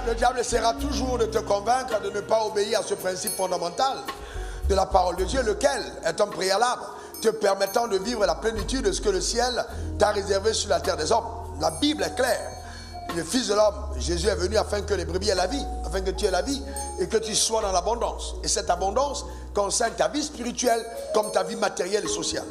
le diable essaiera toujours de te convaincre de ne pas obéir à ce principe fondamental de la parole de Dieu, lequel est un préalable te permettant de vivre la plénitude de ce que le ciel t'a réservé sur la terre des hommes. La Bible est claire. Le Fils de l'homme, Jésus est venu afin que les brebis aient la vie, afin que tu aies la vie et que tu sois dans l'abondance. Et cette abondance concerne ta vie spirituelle comme ta vie matérielle et sociale.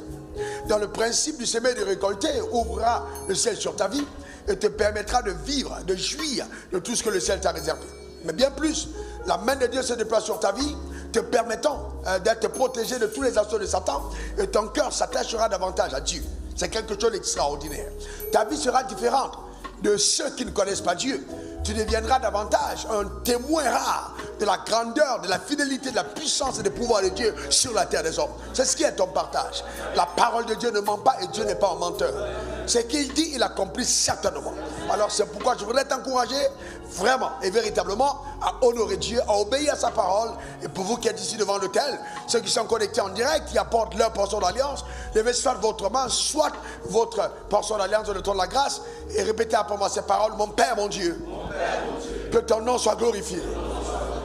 Dans le principe du semer et de récolter, ouvrira le ciel sur ta vie et te permettra de vivre, de jouir de tout ce que le ciel t'a réservé. Mais bien plus, la main de Dieu se déploie sur ta vie, te permettant d'être protégé de tous les assauts de Satan, et ton cœur s'attachera davantage à Dieu. C'est quelque chose d'extraordinaire. Ta vie sera différente de ceux qui ne connaissent pas Dieu. Tu deviendras davantage un témoin rare de la grandeur, de la fidélité, de la puissance et du pouvoir de Dieu sur la terre des hommes. C'est ce qui est ton partage. La parole de Dieu ne ment pas et Dieu n'est pas un menteur. Ce qu'il dit, il accomplit certainement. Alors c'est pourquoi je voudrais t'encourager vraiment et véritablement à honorer Dieu, à obéir à sa parole. Et pour vous qui êtes ici devant l'autel, ceux qui sont connectés en direct, qui apportent leur portion d'alliance, levez soit votre main, soit votre portion d'alliance de le trône de la grâce et répétez après moi ces paroles. Mon Père, mon Dieu, que ton nom soit glorifié.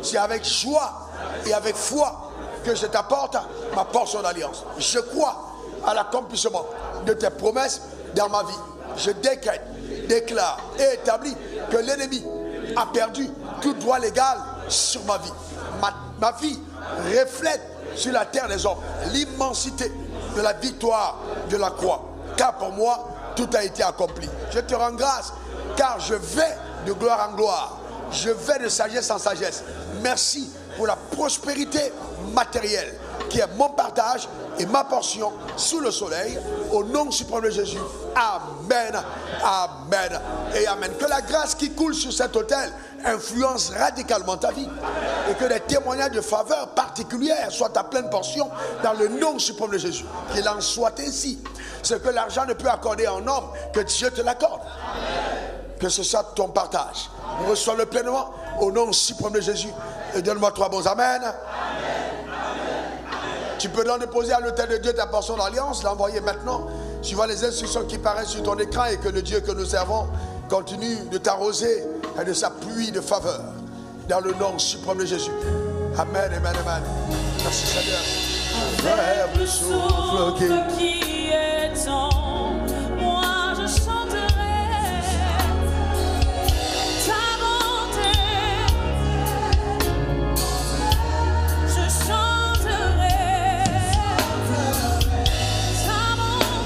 C'est avec joie et avec foi que je t'apporte ma portion d'alliance. Je crois à l'accomplissement de tes promesses dans ma vie. Je décrète, déclare et établis que l'ennemi a perdu tout droit légal sur ma vie. Ma vie reflète sur la terre des hommes l'immensité de la victoire de la croix. Car pour moi, tout a été accompli. Je te rends grâce car je vais de gloire en gloire. Je vais de sagesse en sagesse. Merci pour la prospérité matérielle qui est mon partage et ma portion sous le soleil. Au nom suprême de Jésus. Amen, amen et amen. Que la grâce qui coule sur cet autel influence radicalement ta vie. Et que des témoignages de faveur particulière soient ta pleine portion dans le nom suprême de Jésus. Qu'il en soit ainsi. Ce que l'argent ne peut accorder à un homme, que Dieu te l'accorde. Que ce soit ton partage. Reçois-le pleinement au nom suprême de Jésus. Et donne-moi 3 bons amen. Tu peux donc déposer à l'autel de Dieu ta portion d'alliance, l'envoyer maintenant, suivant les instructions qui paraissent sur ton écran, et que le Dieu que nous servons continue de t'arroser et de sa pluie de faveur. Dans le nom suprême de Jésus. Amen, amen, amen. Merci Seigneur. Avec le souffle qui est en moi, je chanterai ta bonté. Je chanterai ta bonté.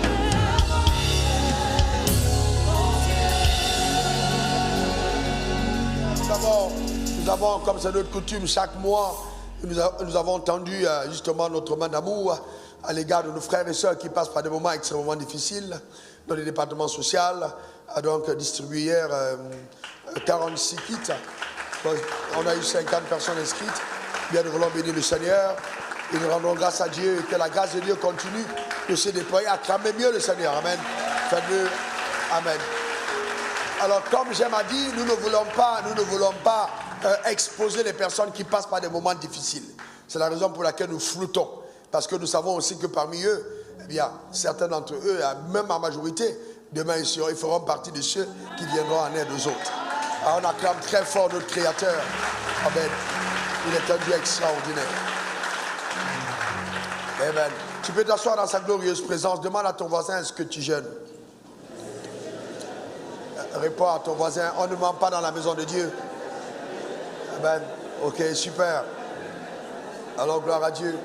Nous avons, comme c'est notre coutume, chaque mois, nous avons tendu justement notre main d'amour à l'égard de nos frères et sœurs qui passent par des moments extrêmement difficiles dans les départements sociaux. A donc distribué hier 46 kits. On a eu 50 personnes inscrites. Bien, nous voulons bénir le Seigneur et nous rendons grâce à Dieu et que la grâce de Dieu continue de se déployer. Acclamez mieux le Seigneur. Amen. Faites-le. Amen. Alors, comme j'aime à dire, nous ne voulons pas exposer les personnes qui passent par des moments difficiles. C'est la raison pour laquelle nous floutons. Parce que nous savons aussi que parmi eux, eh bien, certains d'entre eux, même en majorité, demain ils feront partie de ceux qui viendront en aide aux autres. Alors, on acclame très fort notre Créateur. Amen. Il est un Dieu extraordinaire. Amen. Tu peux t'asseoir dans sa glorieuse présence. Demande à ton voisin, est-ce que tu jeûnes? Réponds à ton voisin, on ne ment pas dans la maison de Dieu. Amen. Ok, super. Alors, gloire à Dieu.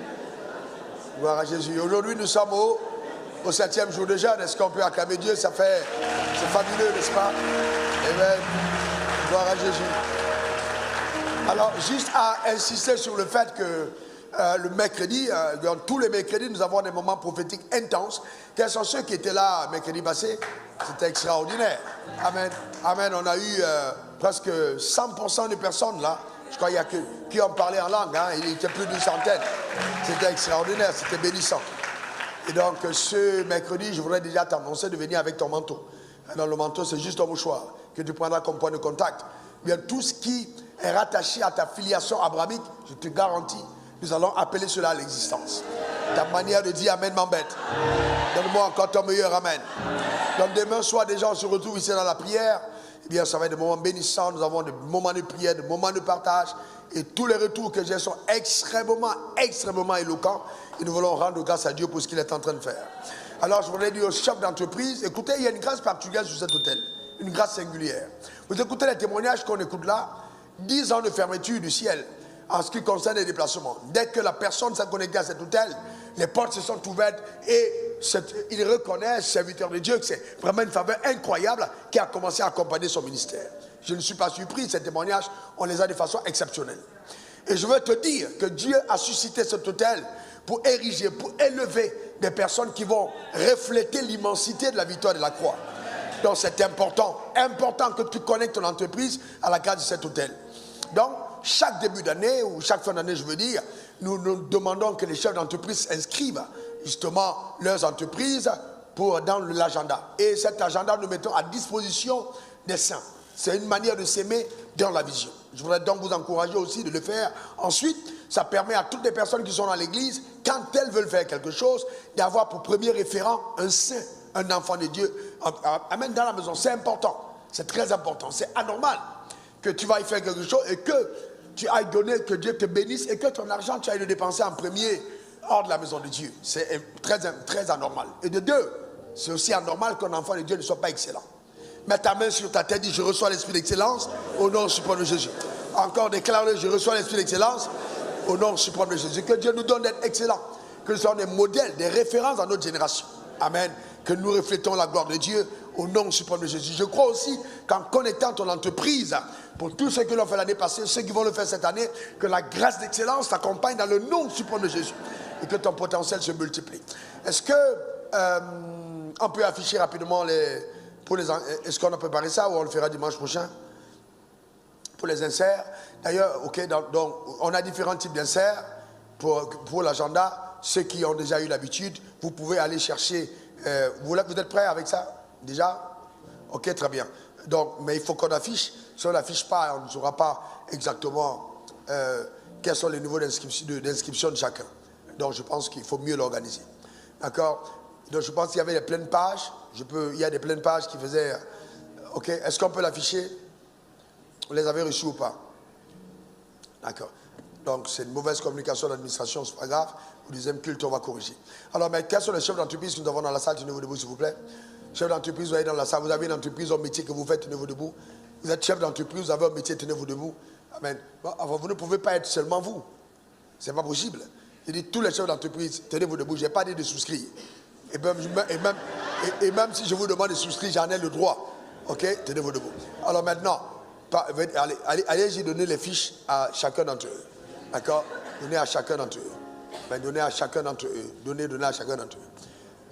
Gloire à Jésus. Aujourd'hui, nous sommes au 7e jour de jeûne. Est-ce qu'on peut acclamer Dieu? C'est fabuleux, n'est-ce pas? Amen. Gloire à Jésus. Alors, juste à insister sur le fait que le mercredi, tous les mercredis, nous avons des moments prophétiques intenses. Quels sont ceux qui étaient là mercredi passé? C'était extraordinaire. Amen. Amen. On a eu presque 100% de personnes là. Je crois qu'il y a qui ont parlé en langue. Hein. Il était plus d'une centaine. C'était extraordinaire. C'était bénissant. Et donc, ce mercredi, je voudrais déjà t'annoncer de venir avec ton manteau. Dans le manteau, c'est juste un mouchoir que tu prendras comme point de contact. Bien, tout ce qui est rattaché à ta filiation abrahamique, je te garantis, nous allons appeler cela à l'existence. Ta manière de dire Amen m'embête. Donne-moi encore ton meilleur Amen. Donc demain soir, déjà, on se retrouve ici dans la prière. eh bien, ça va être des moments bénissants. Nous avons des moments de prière, des moments de partage. Et tous les retours que j'ai sont extrêmement, extrêmement éloquents. Et nous voulons rendre grâce à Dieu pour ce qu'il est en train de faire. Alors, je voudrais dire au chef d'entreprise, écoutez, il y a une grâce particulière sur cet hôtel. Une grâce singulière. Vous écoutez les témoignages qu'on écoute là, 10 ans de fermeture du ciel en ce qui concerne les déplacements. Dès que la personne s'est connectée à cet hôtel, les portes se sont ouvertes et il reconnaît, serviteur de Dieu, que c'est vraiment une faveur incroyable qui a commencé à accompagner son ministère. Je ne suis pas surpris, ces témoignages, on les a de façon exceptionnelle. Et je veux te dire que Dieu a suscité cet hôtel pour ériger, pour élever des personnes qui vont refléter l'immensité de la victoire de la croix. Donc c'est important que tu connectes ton entreprise à la grâce de cet hôtel. Donc, chaque début d'année, ou chaque fin d'année, je veux dire, nous demandons que les chefs d'entreprise inscrivent justement leurs entreprises dans l'agenda. Et cet agenda, nous mettons à disposition des saints. C'est une manière de s'aimer dans la vision. Je voudrais donc vous encourager aussi de le faire. Ensuite, ça permet à toutes les personnes qui sont dans l'église, quand elles veulent faire quelque chose, d'avoir pour premier référent un saint, un enfant de Dieu. Amen, dans la maison, c'est important. C'est très important. C'est anormal que tu vas y faire quelque chose et que tu ailles donner, que Dieu te bénisse et que ton argent, tu ailles le dépenser en premier hors de la maison de Dieu. C'est très, très anormal. Et de deux, c'est aussi anormal qu'un enfant de Dieu ne soit pas excellent. Mets ta main sur ta tête, dis je reçois l'esprit d'excellence au nom suprême de Jésus. Encore déclare-le, je reçois l'esprit d'excellence au nom suprême de Jésus. Que Dieu nous donne d'être excellents. Que nous soyons des modèles, des références dans notre génération. Amen. Que nous reflétons la gloire de Dieu au nom suprême de Jésus. Je crois aussi qu'en connectant ton entreprise, pour tous ceux qui l'ont fait l'année passée, ceux qui vont le faire cette année, que la grâce d'excellence t'accompagne dans le nom suprême de Jésus et que ton potentiel se multiplie. Est-ce que on peut afficher rapidement est-ce qu'on a préparé ça ou on le fera dimanche prochain pour les inserts? D'ailleurs, ok, donc on a différents types d'inserts pour l'agenda. Ceux qui ont déjà eu l'habitude, vous pouvez aller chercher. Vous êtes prêts avec ça déjà? Ok, très bien. Donc, mais il faut qu'on affiche. Si on n'affiche pas, on ne saura pas exactement quels sont les niveaux d'inscription de chacun. Donc, je pense qu'il faut mieux l'organiser. D'accord? Donc, je pense qu'il y avait des pleines pages. Il y a des pleines pages qui faisaient... Ok, est-ce qu'on peut l'afficher? Vous les avez reçus ou pas? D'accord. Donc, c'est une mauvaise communication d'administration, c'est pas grave. Au deuxième culte, on va corriger. Alors, mais quels sont les chefs d'entreprise que nous avons dans la salle? Tenez-vous debout, s'il vous plaît. Chef d'entreprise, vous allez dans la salle. Vous avez une entreprise, un métier que vous faites, tenez-vous debout. Vous êtes chef d'entreprise, vous avez un métier, tenez-vous debout. Amen. Bon, vous ne pouvez pas être seulement vous. C'est pas possible. Je dis tous les chefs d'entreprise, tenez-vous debout. Je n'ai pas dit de souscrire. Et même si je vous demande de souscrire, j'en ai le droit. Ok? Tenez-vous debout. Alors maintenant, allez-y donner les fiches à chacun d'entre eux. D'accord? Donnez à chacun d'entre eux. Mais donnez à chacun d'entre eux. Donnez à chacun d'entre eux.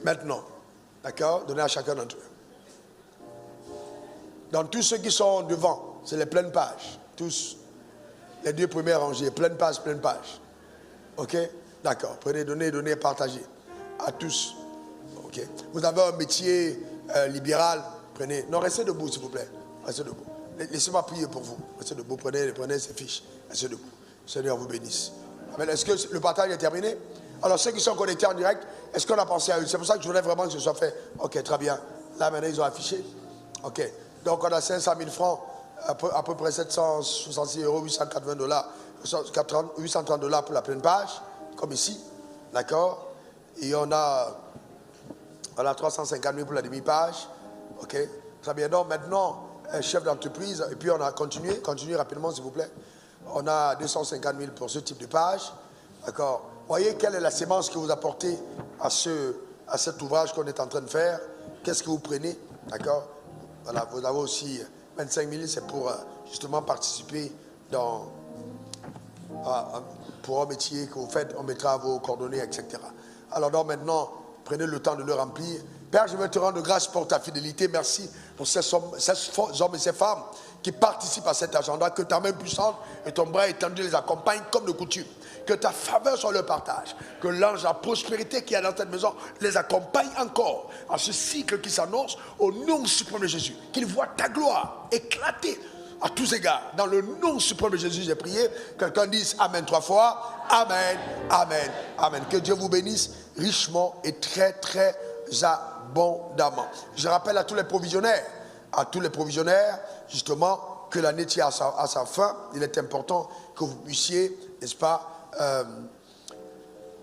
Maintenant, d'accord? Donnez à chacun d'entre eux. Dans tous ceux qui sont devant, c'est les pleines pages. Tous. Les deux premières rangées. Pleine page, pleine page. Ok? D'accord. Prenez, donnez, partagez. À tous. Ok? Vous avez un métier libéral. Prenez. Non, restez debout, s'il vous plaît. Restez debout. Laissez-moi prier pour vous. Restez debout. Prenez ces fiches. Restez debout. Seigneur vous bénisse. Amen. Est-ce que le partage est terminé? Alors, ceux qui sont connectés en direct, est-ce qu'on a pensé à eux? C'est pour ça que je voulais vraiment que ce soit fait. Ok, très bien. Là, maintenant, ils ont affiché. Ok. Donc, on a 500 000 francs, à peu près 766 €, 880 $, 830 $ pour la pleine page, comme ici. D'accord? Et on a 350 000 pour la demi-page. Ok? Très bien. Donc, maintenant, chef d'entreprise, et puis on a continué rapidement, s'il vous plaît. On a 250 000 pour ce type de page. D'accord? Voyez quelle est la sémence que vous apportez à cet ouvrage qu'on est en train de faire. Qu'est-ce que vous prenez? D'accord? Voilà, vous avez aussi 25 000, c'est pour justement participer pour un métier que vous faites. On mettra vos coordonnées, etc. Alors donc maintenant, prenez le temps de le remplir. Père, je veux te rendre grâce pour ta fidélité. Merci pour ces hommes et ces femmes qui participent à cet agenda. Que ta main puissante et ton bras étendu les accompagnent comme de coutume. Que ta faveur soit leur partage. Que l'ange de la prospérité qui est dans cette maison les accompagne encore en ce cycle qui s'annonce au nom suprême de Jésus. Qu'ils voient ta gloire éclater à tous égards. Dans le nom suprême de Jésus, j'ai prié. Quelqu'un dise Amen 3 fois. Amen, Amen, Amen. Que Dieu vous bénisse richement et très, très abondamment. Je rappelle à tous les provisionnaires, à tous les provisionnaires, justement, que l'année tire à sa fin. Il est important que vous puissiez, n'est-ce pas,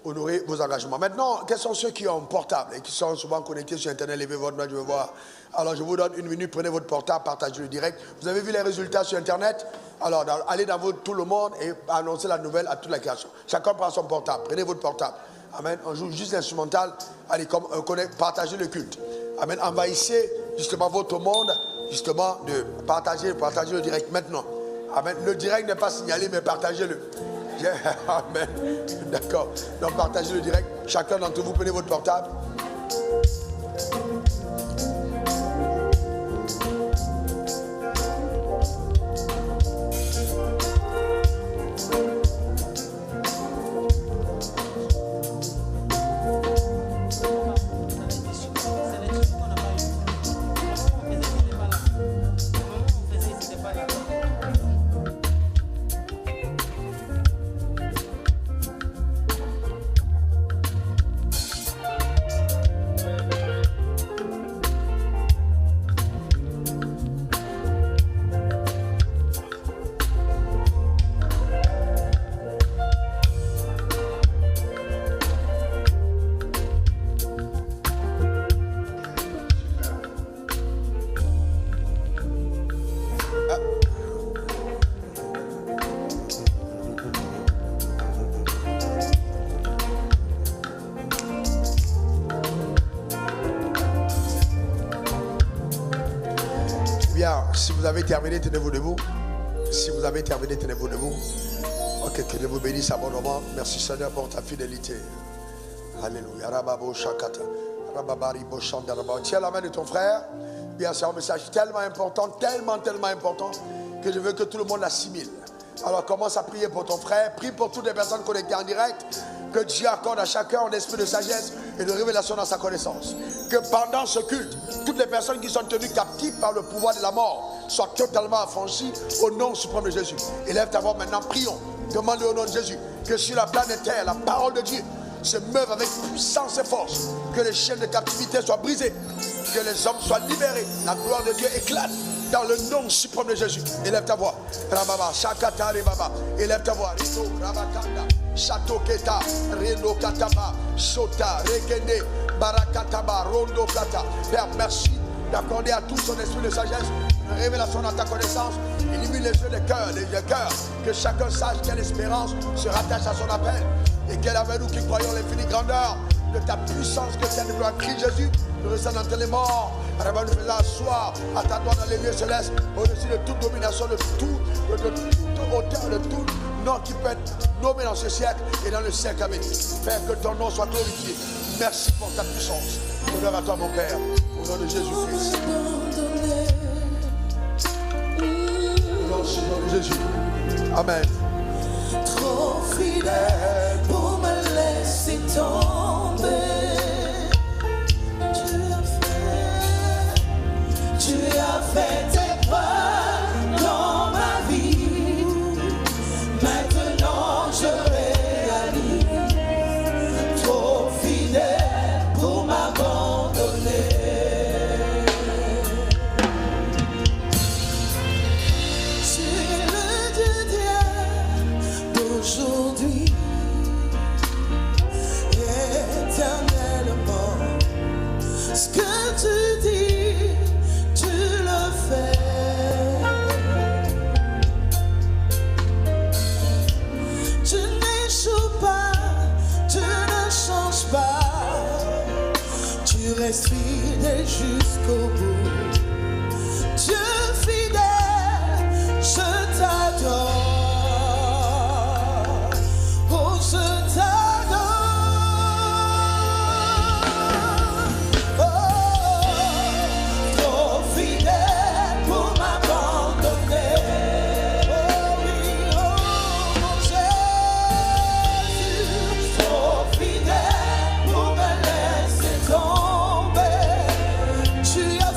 honorer vos engagements. Maintenant, quels sont ceux qui ont un portable et qui sont souvent connectés sur Internet? Levez votre main, je veux voir. Alors, je vous donne une minute, prenez votre portable, partagez le direct. Vous avez vu les résultats sur Internet? Alors, allez dans tout le monde et annoncez la nouvelle à toute la création. Chacun prend son portable, prenez votre portable. Amen. On joue juste l'instrumental. Allez, partagez le culte. Amen. Envahissez justement votre monde, justement, de partagez le direct maintenant. Amen. Le direct n'est pas signalé, mais partagez-le. Amen. D'accord. Donc partagez le direct. Chacun d'entre vous, prenez votre portable. Si vous avez terminé, tenez-vous debout. Si vous avez terminé, tenez-vous debout. Ok, que Dieu vous bénisse abondamment. Merci Seigneur pour ta fidélité. Alléluia. Rababo Shakata. Rababari Boshanda. Tiens la main de ton frère. Bien, c'est un message tellement important, tellement important, que je veux que tout le monde l'assimile. Alors commence à prier pour ton frère. Prie pour toutes les personnes connectées en direct. Que Dieu accorde à chacun un esprit de sagesse et de révélation dans sa connaissance. Que pendant ce culte, toutes les personnes qui sont tenues captives par le pouvoir de la mort soient totalement affranchies au nom suprême de Jésus. Élève ta voix maintenant, prions. Demande au nom de Jésus que sur la planète Terre, la parole de Dieu se meuve avec puissance et force. Que les chaînes de captivité soient brisées. Que les hommes soient libérés. La gloire de Dieu éclate dans le nom suprême de Jésus. Élève ta voix. Rababa, Shakata, Rebaba. Élève ta voix. Rito, Rabakanda. Chateau Keta, Rendo Kataba, Shota, Rekende, Barakataba, Rondo Kata. Père, merci d'accorder à tous son esprit de sagesse, une révélation dans ta connaissance. Illumine les yeux des cœurs, que chacun sache quelle espérance se rattache à son appel. Et qu'elle avec nous qui croyons l'infinie grandeur de ta puissance, que celle de gloire Christ Jésus nous ressemble dans les morts. Alors nous faisons asseoir à ta droite dans les lieux célestes, au-dessus de toute domination, de toute hauteur, de tout nom qui peut être nommé dans ce siècle et dans le siècle à venir. Père, que ton nom soit glorifié. Merci pour ta puissance. Honneur à toi, mon Père, au nom de Jésus-Christ. Au nom de Jésus. Amen. Trop fidèle pour me laisser tomber. Tu as fait tes preuves dans ma vie. Maintenant je réalise. Trop fidèle pour m'abandonner. Tu es le Dieu d'aujourd'hui, éternellement. Ce que tu dis, tu le fais. Tu n'échoues pas, tu ne changes pas. Tu restes fidèle jusqu'au bout. Dieu fidèle, je t'adore. Oh, je t'adore. Oh, trop fidèle pour m'abandonner. Oh oui, oh mon Jésus. Trop fidèle pour me laisser tomber. Tu as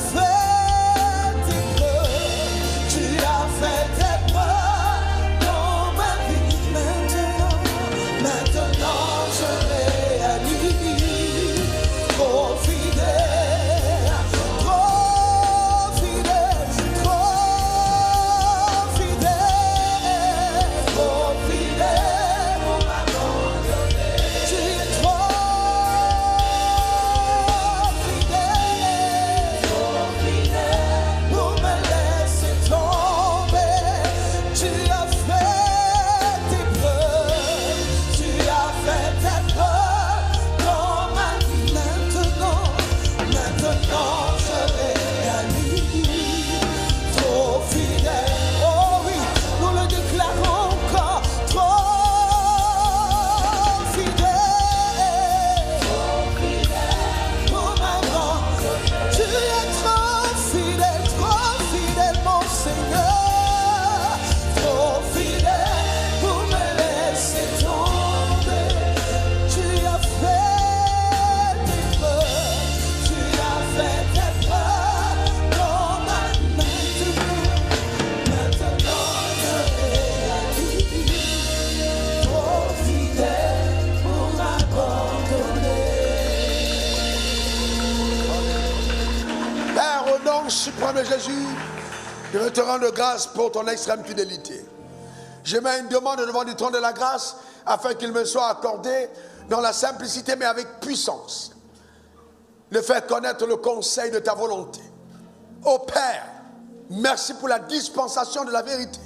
Seigneur Jésus, je veux te rendre grâce pour ton extrême fidélité. Je mets une demande devant du trône de la grâce afin qu'il me soit accordé dans la simplicité mais avec puissance. De faire connaître le conseil de ta volonté. Ô Père, merci pour la dispensation de la vérité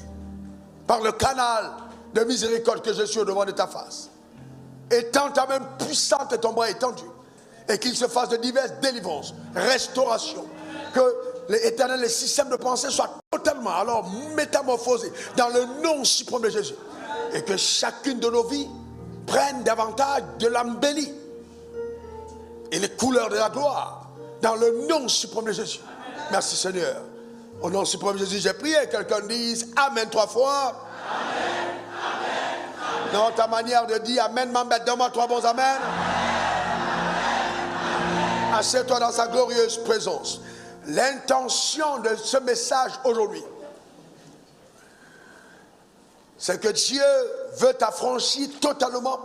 par le canal de miséricorde que je suis au devant de ta face. Étends ta main puissante et ton bras étendu et qu'il se fasse de diverses délivrances, restaurations, que l'Éternel, les systèmes de pensée soient totalement alors métamorphosés dans le nom suprême de Jésus et que chacune de nos vies prenne davantage de l'embellie et les couleurs de la gloire dans le nom suprême de Jésus. Merci Seigneur. Au nom suprême de Jésus, j'ai prié. Quelqu'un dise Amen 3 fois. Amen, amen, amen. Dans ta manière de dire Amen, m'embête, donne-moi 3 bons Amen. Assieds-toi dans sa glorieuse présence. L'intention de ce message aujourd'hui, c'est que Dieu veut t'affranchir totalement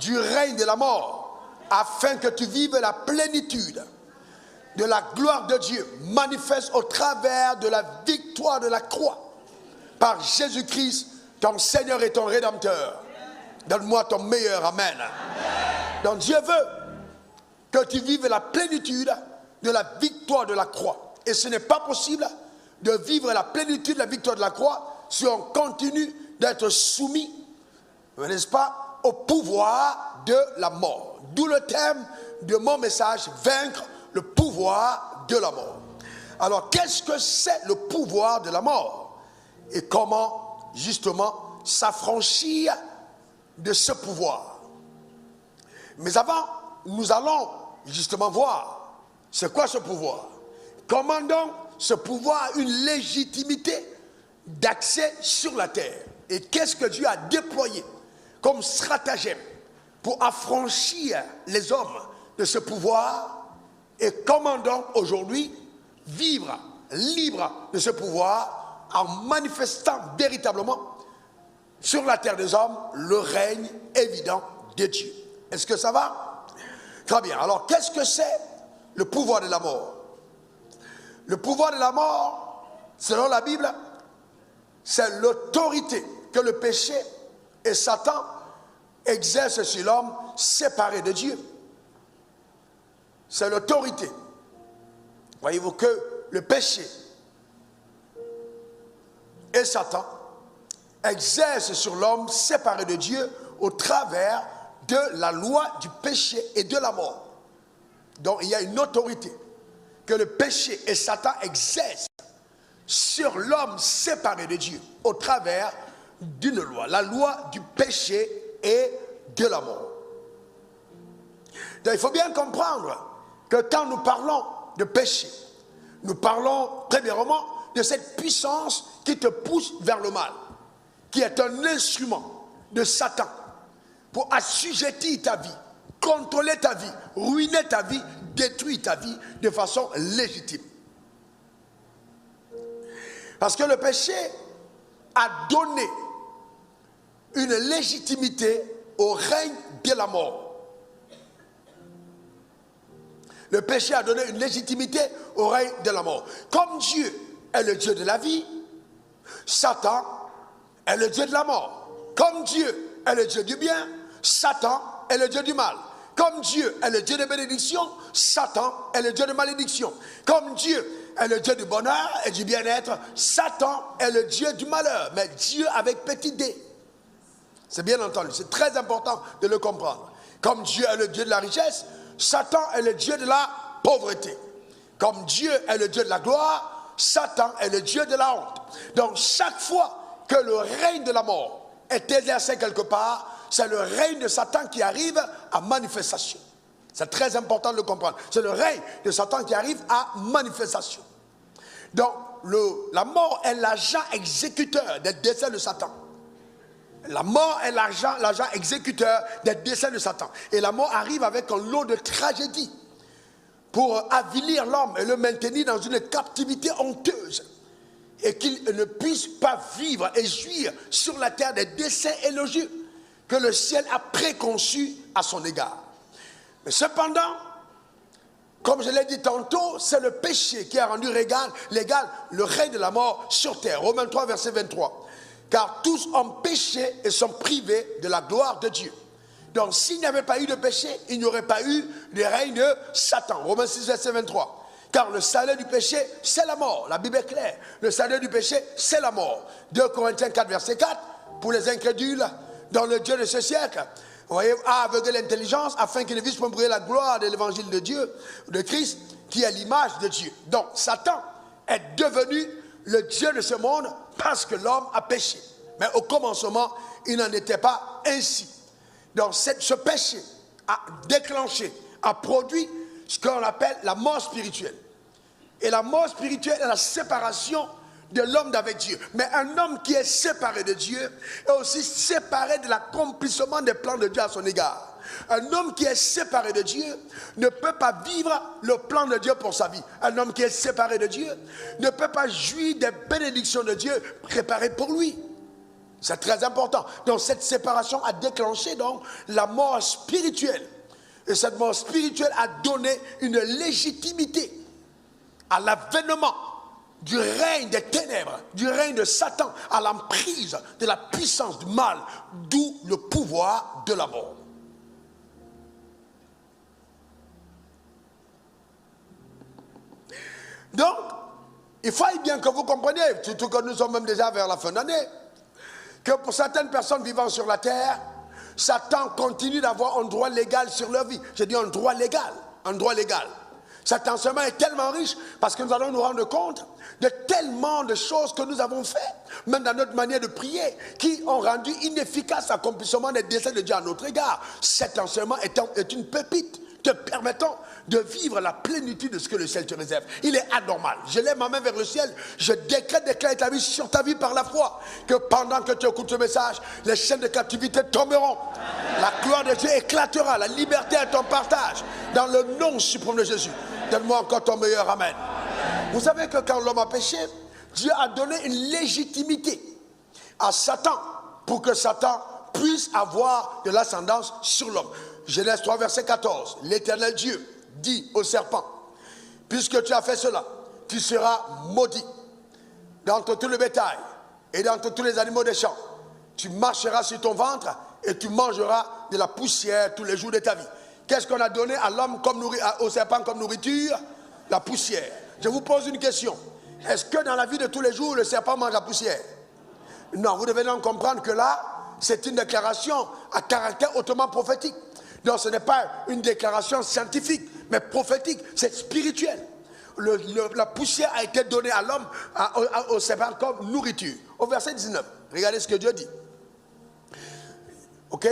du règne de la mort, afin que tu vives la plénitude de la gloire de Dieu, manifeste au travers de la victoire de la croix, par Jésus-Christ, ton Seigneur et ton Rédempteur. Donne-moi ton meilleur Amen. Donc Dieu veut que tu vives la plénitude de la victoire de la croix. Et ce n'est pas possible de vivre la plénitude de la victoire de la croix si on continue d'être soumis, n'est-ce pas, au pouvoir de la mort. D'où le thème de mon message, vaincre le pouvoir de la mort. Alors, qu'est-ce que c'est le pouvoir de la mort? Et comment, justement, s'affranchir de ce pouvoir? Mais avant, nous allons justement voir c'est quoi ce pouvoir. Comment donc ce pouvoir a une légitimité d'accès sur la terre? Et qu'est-ce que Dieu a déployé comme stratagème pour affranchir les hommes de ce pouvoir? Et comment donc aujourd'hui vivre libre de ce pouvoir en manifestant véritablement sur la terre des hommes le règne évident de Dieu? Est-ce que ça va? Très bien. Alors qu'est-ce que c'est le pouvoir de la mort? Le pouvoir de la mort, selon la Bible, c'est l'autorité que le péché et Satan exercent sur l'homme séparé de Dieu. C'est l'autorité. Voyez-vous que le péché et Satan exercent sur l'homme séparé de Dieu au travers de la loi du péché et de la mort. Donc il y a une autorité que le péché et Satan exercent sur l'homme séparé de Dieu au travers d'une loi, la loi du péché et de la mort. Donc il faut bien comprendre que quand nous parlons de péché, nous parlons premièrement de cette puissance qui te pousse vers le mal, qui est un instrument de Satan pour assujettir ta vie, contrôler ta vie, ruiner ta vie, détruire ta vie de façon légitime. Parce que le péché a donné une légitimité au règne de la mort. Le péché a donné une légitimité au règne de la mort. Comme Dieu est le Dieu de la vie, Satan est le Dieu de la mort. Comme Dieu est le Dieu du bien, Satan est le Dieu du mal. Comme Dieu est le Dieu de bénédiction, Satan est le Dieu de malédiction. Comme Dieu est le Dieu du bonheur et du bien-être, Satan est le Dieu du malheur. Mais Dieu avec petit d. C'est bien entendu, c'est très important de le comprendre. Comme Dieu est le Dieu de la richesse, Satan est le Dieu de la pauvreté. Comme Dieu est le Dieu de la gloire, Satan est le Dieu de la honte. Donc chaque fois que le règne de la mort est exercé quelque part, c'est le règne de Satan qui arrive à manifestation. C'est très important de le comprendre. C'est le règne de Satan qui arrive à manifestation. Donc la mort est l'agent exécuteur des desseins de Satan. La mort est l'agent exécuteur des desseins de Satan. Et la mort arrive avec un lot de tragédie pour avilir l'homme et le maintenir dans une captivité honteuse. Et qu'il ne puisse pas vivre et jouir sur la terre des desseins élogieux que le ciel a préconçus à son égard. Mais cependant, Comme je l'ai dit tantôt, c'est le péché qui a rendu légal le règne de la mort sur terre. Romains 3, verset 23. Car tous ont péché et sont privés de la gloire de Dieu. Donc s'il n'y avait pas eu de péché, il n'y aurait pas eu de règne de Satan. Romains 6, verset 23. Car le salaire du péché, c'est la mort. La Bible est claire. Le salaire du péché, c'est la mort. 2 Corinthiens 4, verset 4. Pour les incrédules, dans le Dieu de ce siècle, vous voyez, a aveuglé l'intelligence afin qu'il ne vise pas briller la gloire de l'évangile de Dieu, de Christ, qui est l'image de Dieu. Donc, Satan est devenu le Dieu de ce monde parce que l'homme a péché. Mais au commencement, il n'en était pas ainsi. Donc, ce péché a déclenché, a produit ce qu'on appelle la mort spirituelle. Et la mort spirituelle est la séparation de l'homme d'avec Dieu. Mais un homme qui est séparé de Dieu est aussi séparé de l'accomplissement des plans de Dieu à son égard. Un homme qui est séparé de Dieu ne peut pas vivre le plan de Dieu pour sa vie. Un homme qui est séparé de Dieu ne peut pas jouir des bénédictions de Dieu préparées pour lui. C'est très important. Donc cette séparation a déclenché donc la mort spirituelle. Et cette mort spirituelle a donné une légitimité à l'avènement du règne des ténèbres, du règne de Satan, à l'emprise de la puissance du mal, d'où le pouvoir de la mort. Donc, il faut bien que vous compreniez, surtout que nous sommes même déjà vers la fin d'année, que pour certaines personnes vivant sur la terre, Satan continue d'avoir un droit légal sur leur vie. Je dis un droit légal, un droit légal. Cet enseignement est tellement riche parce que nous allons nous rendre compte de tellement de choses que nous avons faites, même dans notre manière de prier, qui ont rendu inefficace l'accomplissement des desseins de Dieu à notre égard. Cet enseignement est une pépite te permettant de vivre la plénitude de ce que le ciel te réserve. Il est anormal. Je lève ma main vers le ciel, je décrète ta vie sur ta vie par la foi, que pendant que tu écoutes ce message, les chaînes de captivité tomberont. La gloire de Dieu éclatera, la liberté est ton partage. Dans le nom suprême de Jésus. Donne-moi encore ton meilleur amen. Vous savez que quand l'homme a péché, Dieu a donné une légitimité à Satan pour que Satan puisse avoir de l'ascendance sur l'homme. Genèse 3, verset 14. L'Éternel Dieu dit au serpent, puisque tu as fait cela, tu seras maudit d'entre tout le bétail et d'entre tous les animaux des champs. Tu marcheras sur ton ventre et tu mangeras de la poussière tous les jours de ta vie. Qu'est-ce qu'on a donné à l'homme au serpent comme nourriture? La poussière. Je vous pose une question. Est-ce que dans la vie de tous les jours, le serpent mange la poussière? Non, vous devez donc comprendre que là, c'est une déclaration à caractère hautement prophétique. Donc ce n'est pas une déclaration scientifique, mais prophétique, c'est spirituel. La poussière a été donnée à l'homme, au serpent comme nourriture. Au verset 19, regardez ce que Dieu dit. Ok?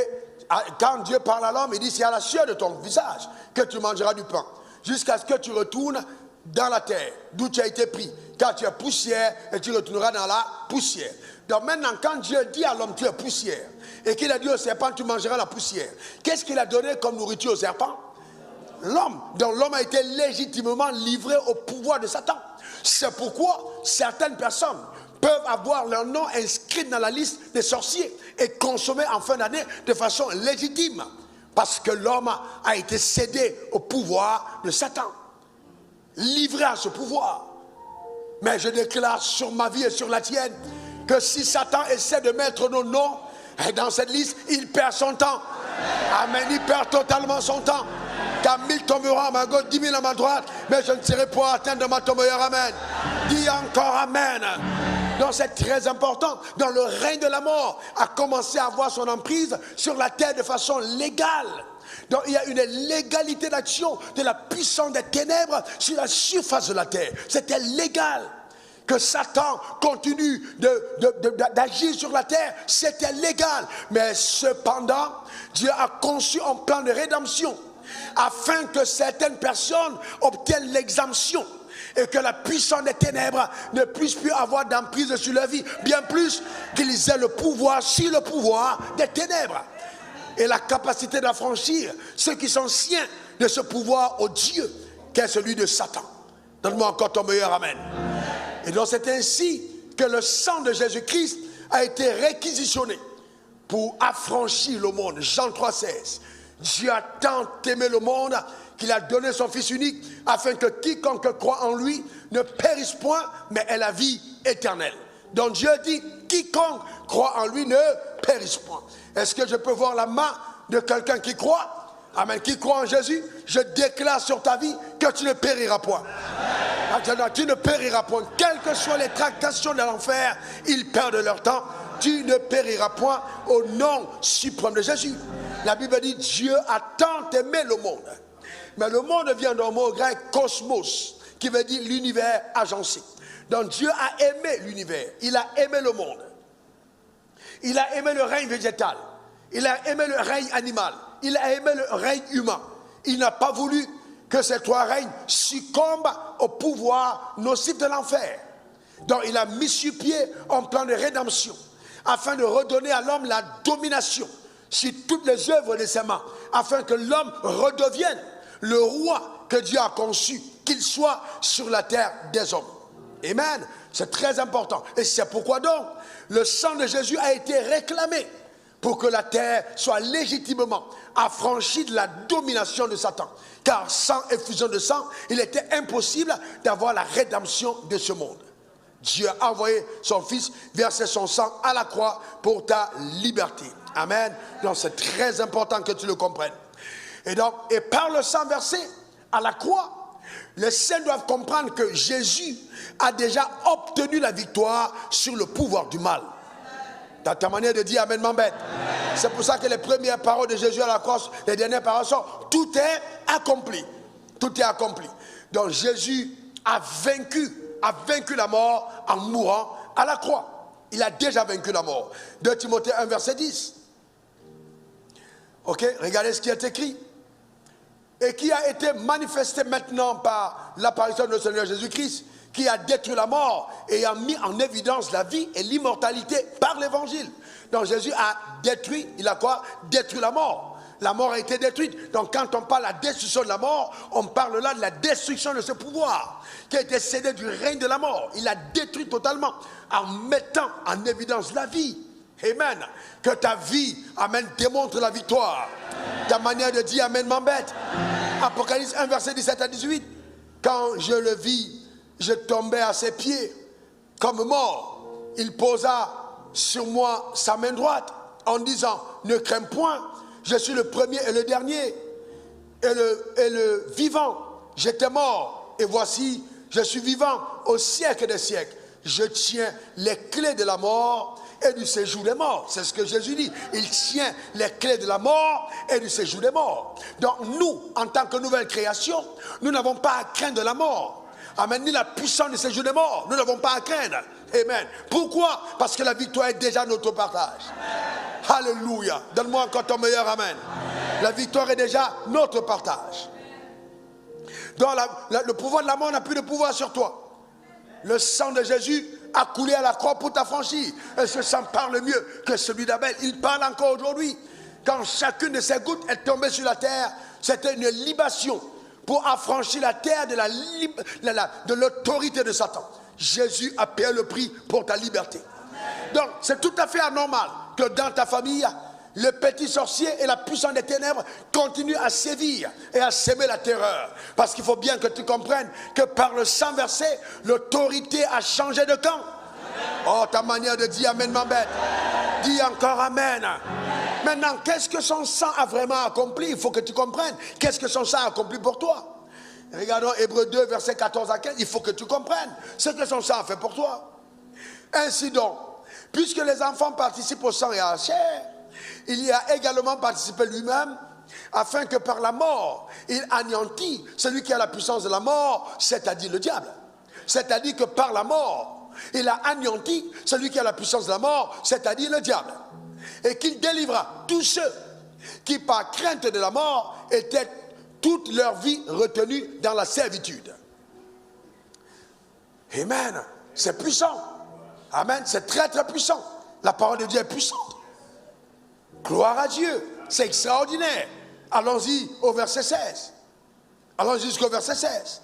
Quand Dieu parle à l'homme, il dit, c'est à la sueur de ton visage que tu mangeras du pain, jusqu'à ce que tu retournes dans la terre, d'où tu as été pris, car tu es poussière et tu retourneras dans la poussière. Donc maintenant, quand Dieu dit à l'homme, tu es poussière, et qu'il a dit au serpent, tu mangeras la poussière, qu'est-ce qu'il a donné comme nourriture au serpent? L'homme. Donc l'homme a été légitimement livré au pouvoir de Satan. C'est pourquoi certaines personnes peuvent avoir leur nom inscrit dans la liste des sorciers et consommer en fin d'année de façon légitime, parce que l'homme a été cédé au pouvoir de Satan, livré à ce pouvoir. Mais je déclare sur ma vie et sur la tienne que si Satan essaie de mettre nos noms dans cette liste, il perd son temps. Amen, il perd totalement son temps. Car 1000 tomberont à ma gauche, 10 000 à ma droite, mais je ne serai pas atteindre ton meilleur amen. Dis encore amen. Donc c'est très important. Dans le règne de la mort, a commencé à avoir son emprise sur la terre de façon légale. Donc il y a une légalité d'action de la puissance des ténèbres sur la surface de la terre. C'était légal. Que Satan continue d'agir sur la terre, c'était légal. Mais cependant, Dieu a conçu un plan de rédemption afin que certaines personnes obtiennent l'exemption et que la puissance des ténèbres ne puisse plus avoir d'emprise sur leur vie, bien plus qu'ils aient le pouvoir sur le pouvoir des ténèbres et la capacité d'affranchir ceux qui sont siens de ce pouvoir au Dieu qu'est celui de Satan. Donne-moi encore ton meilleur amen. Et donc c'est ainsi que le sang de Jésus-Christ a été réquisitionné pour affranchir le monde. Jean 3,16. Dieu a tant aimé le monde qu'il a donné son Fils unique afin que quiconque croit en lui ne périsse point, mais ait la vie éternelle. Donc Dieu dit, quiconque croit en lui ne périsse point. Est-ce que je peux voir la main de quelqu'un qui croit? Amen. Qui croit en Jésus? Je déclare sur ta vie que tu ne périras point. Amen. Tu ne périras point. Quelles que soient les tractations de l'enfer, ils perdent leur temps. Tu ne périras point au nom suprême de Jésus. La Bible dit, Dieu a tant aimé le monde. Mais le monde vient d'un mot grec cosmos, qui veut dire l'univers agencé. Donc Dieu a aimé l'univers, il a aimé le monde. Il a aimé le règne végétal, il a aimé le règne animal, il a aimé le règne humain. Il n'a pas voulu que ces trois règnes succombent au pouvoir nocif de l'enfer. Donc il a mis sur pied un plan de rédemption, afin de redonner à l'homme la domination sur toutes les œuvres de ses mains, afin que l'homme redevienne le roi que Dieu a conçu, qu'il soit sur la terre des hommes. Amen. C'est très important. Et c'est pourquoi donc le sang de Jésus a été réclamé pour que la terre soit légitimement affranchie de la domination de Satan. Car sans effusion de sang, il était impossible d'avoir la rédemption de ce monde. Dieu a envoyé son Fils verser son sang à la croix pour ta liberté. Amen. Donc c'est très important que tu le comprennes. Et par le sang versé à la croix, les saints doivent comprendre que Jésus a déjà obtenu la victoire sur le pouvoir du mal. Dans ta manière de dire Amen m'embête. C'est pour ça que les premières paroles de Jésus à la croix, les dernières paroles sont tout est accompli. Tout est accompli. Donc Jésus a vaincu la mort en mourant à la croix. Il a déjà vaincu la mort. 2 Timothée 1 verset 10. Ok, regardez ce qui est écrit. Et qui a été manifesté maintenant par l'apparition de notre Seigneur Jésus-Christ, qui a détruit la mort et a mis en évidence la vie et l'immortalité par l'évangile. Donc Jésus a détruit, il a quoi? Détruit la mort. La mort a été détruite. Donc quand on parle de la destruction de la mort, on parle là de la destruction de ce pouvoir qui a été cédé du règne de la mort. Il a détruit totalement en mettant en évidence la vie. Amen. Que ta vie, amen, démontre la victoire. Ta manière de dire amen m'embête. Apocalypse 1 verset 17 à 18. Quand je le vis, je tombais à ses pieds comme mort. Il posa sur moi sa main droite en disant, ne crains point, je suis le premier et le dernier et le vivant. J'étais mort et voici, je suis vivant au siècle des siècles. Je tiens les clés de la mort et du séjour des morts. C'est ce que Jésus dit. Il tient les clés de la mort et du séjour des morts. Donc nous, en tant que nouvelle création, nous n'avons pas à craindre la mort. Amen. Ni la puissance du séjour des morts. Nous n'avons pas à craindre. Amen. Pourquoi? Parce que la victoire est déjà notre partage. Amen. Alléluia. Donne-moi encore ton meilleur amen. Amen. La victoire est déjà notre partage. Donc le pouvoir de la mort n'a plus de pouvoir sur toi. Le sang de Jésus a coulé à la croix pour t'affranchir. Et ce sang parle mieux que celui d'Abel. Il parle encore aujourd'hui. Quand chacune de ces gouttes est tombée sur la terre, c'était une libation pour affranchir la terre de l'autorité de Satan. Jésus a payé le prix pour ta liberté. Amen. Donc c'est tout à fait anormal que dans ta famille, le petit sorcier et la puissance des ténèbres continuent à sévir et à s'aimer la terreur. Parce qu'il faut bien que tu comprennes que par le sang versé, l'autorité a changé de camp. Amen. Oh, ta manière de dire amen m'embête. Dis encore amen. Amen. Maintenant, qu'est-ce que son sang a vraiment accompli? Il faut que tu comprennes. Qu'est-ce que son sang a accompli pour toi? Regardons Hébreux 2, versets 14 à 15. Il faut que tu comprennes ce que son sang a fait pour toi. Ainsi donc, puisque les enfants participent au sang et à la chair, il y a également participé lui-même, afin que par la mort, il anéantit celui qui a la puissance de la mort, c'est-à-dire le diable. C'est-à-dire que par la mort, il a anéanti celui qui a la puissance de la mort, c'est-à-dire le diable. Et qu'il délivra tous ceux qui, par crainte de la mort, étaient toute leur vie retenus dans la servitude. Amen. C'est puissant. Amen. C'est très très puissant. La parole de Dieu est puissante. Gloire à Dieu. C'est extraordinaire. Allons-y au verset 16. Allons jusqu'au verset 16.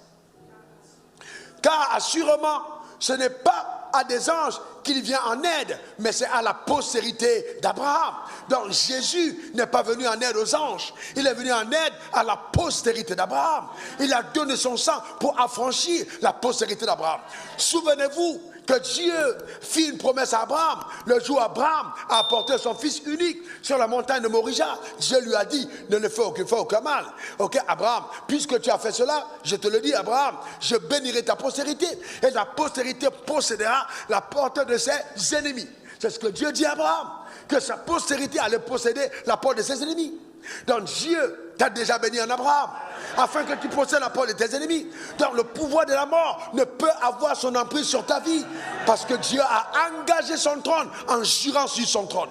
Car assurément, ce n'est pas à des anges qu'il vient en aide, mais c'est à la postérité d'Abraham. Donc Jésus n'est pas venu en aide aux anges, il est venu en aide à la postérité d'Abraham. Il a donné son sang pour affranchir la postérité d'Abraham. Souvenez-vous que Dieu fit une promesse à Abraham. Le jour où Abraham a apporté son fils unique sur la montagne de Morija, Dieu lui a dit, ne le fais aucun mal. Ok, Abraham, puisque tu as fait cela, je te le dis, Abraham, je bénirai ta postérité, et la postérité possédera la porte de ses ennemis. C'est ce que Dieu dit à Abraham, que sa postérité allait posséder la porte de ses ennemis. Donc Dieu t'a déjà béni en Abraham, afin que tu possèdes la porte de tes ennemis. Donc le pouvoir de la mort ne peut avoir son emprise sur ta vie, parce que Dieu a engagé son trône en jurant sur son trône.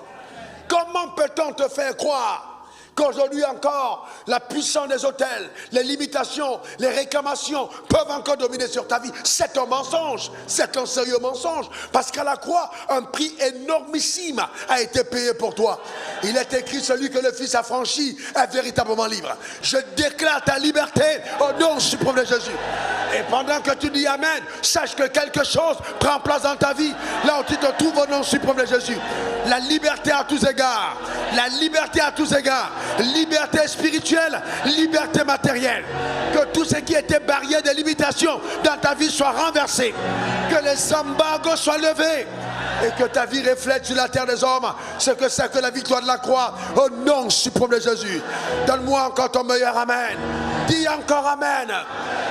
Comment peut-on te faire croire qu'aujourd'hui encore, la puissance des autels, les limitations, les réclamations peuvent encore dominer sur ta vie? C'est un mensonge, c'est un sérieux mensonge, parce qu'à la croix, un prix énormissime a été payé pour toi. Il est écrit, celui que le Fils a franchi est véritablement libre. Je déclare ta liberté au nom suprême de Jésus. Et pendant que tu dis Amen, sache que quelque chose prend place dans ta vie, là où tu te trouves au nom suprême de Jésus. La liberté à tous égards, la liberté à tous égards, liberté spirituelle, liberté matérielle. Que tout ce qui était barrière de limitation dans ta vie soit renversé. Que les embargos soient levés. Et que ta vie reflète sur la terre des hommes ce que c'est que la victoire de la croix au nom suprême de Jésus. Donne-moi encore ton meilleur Amen. Dis encore Amen.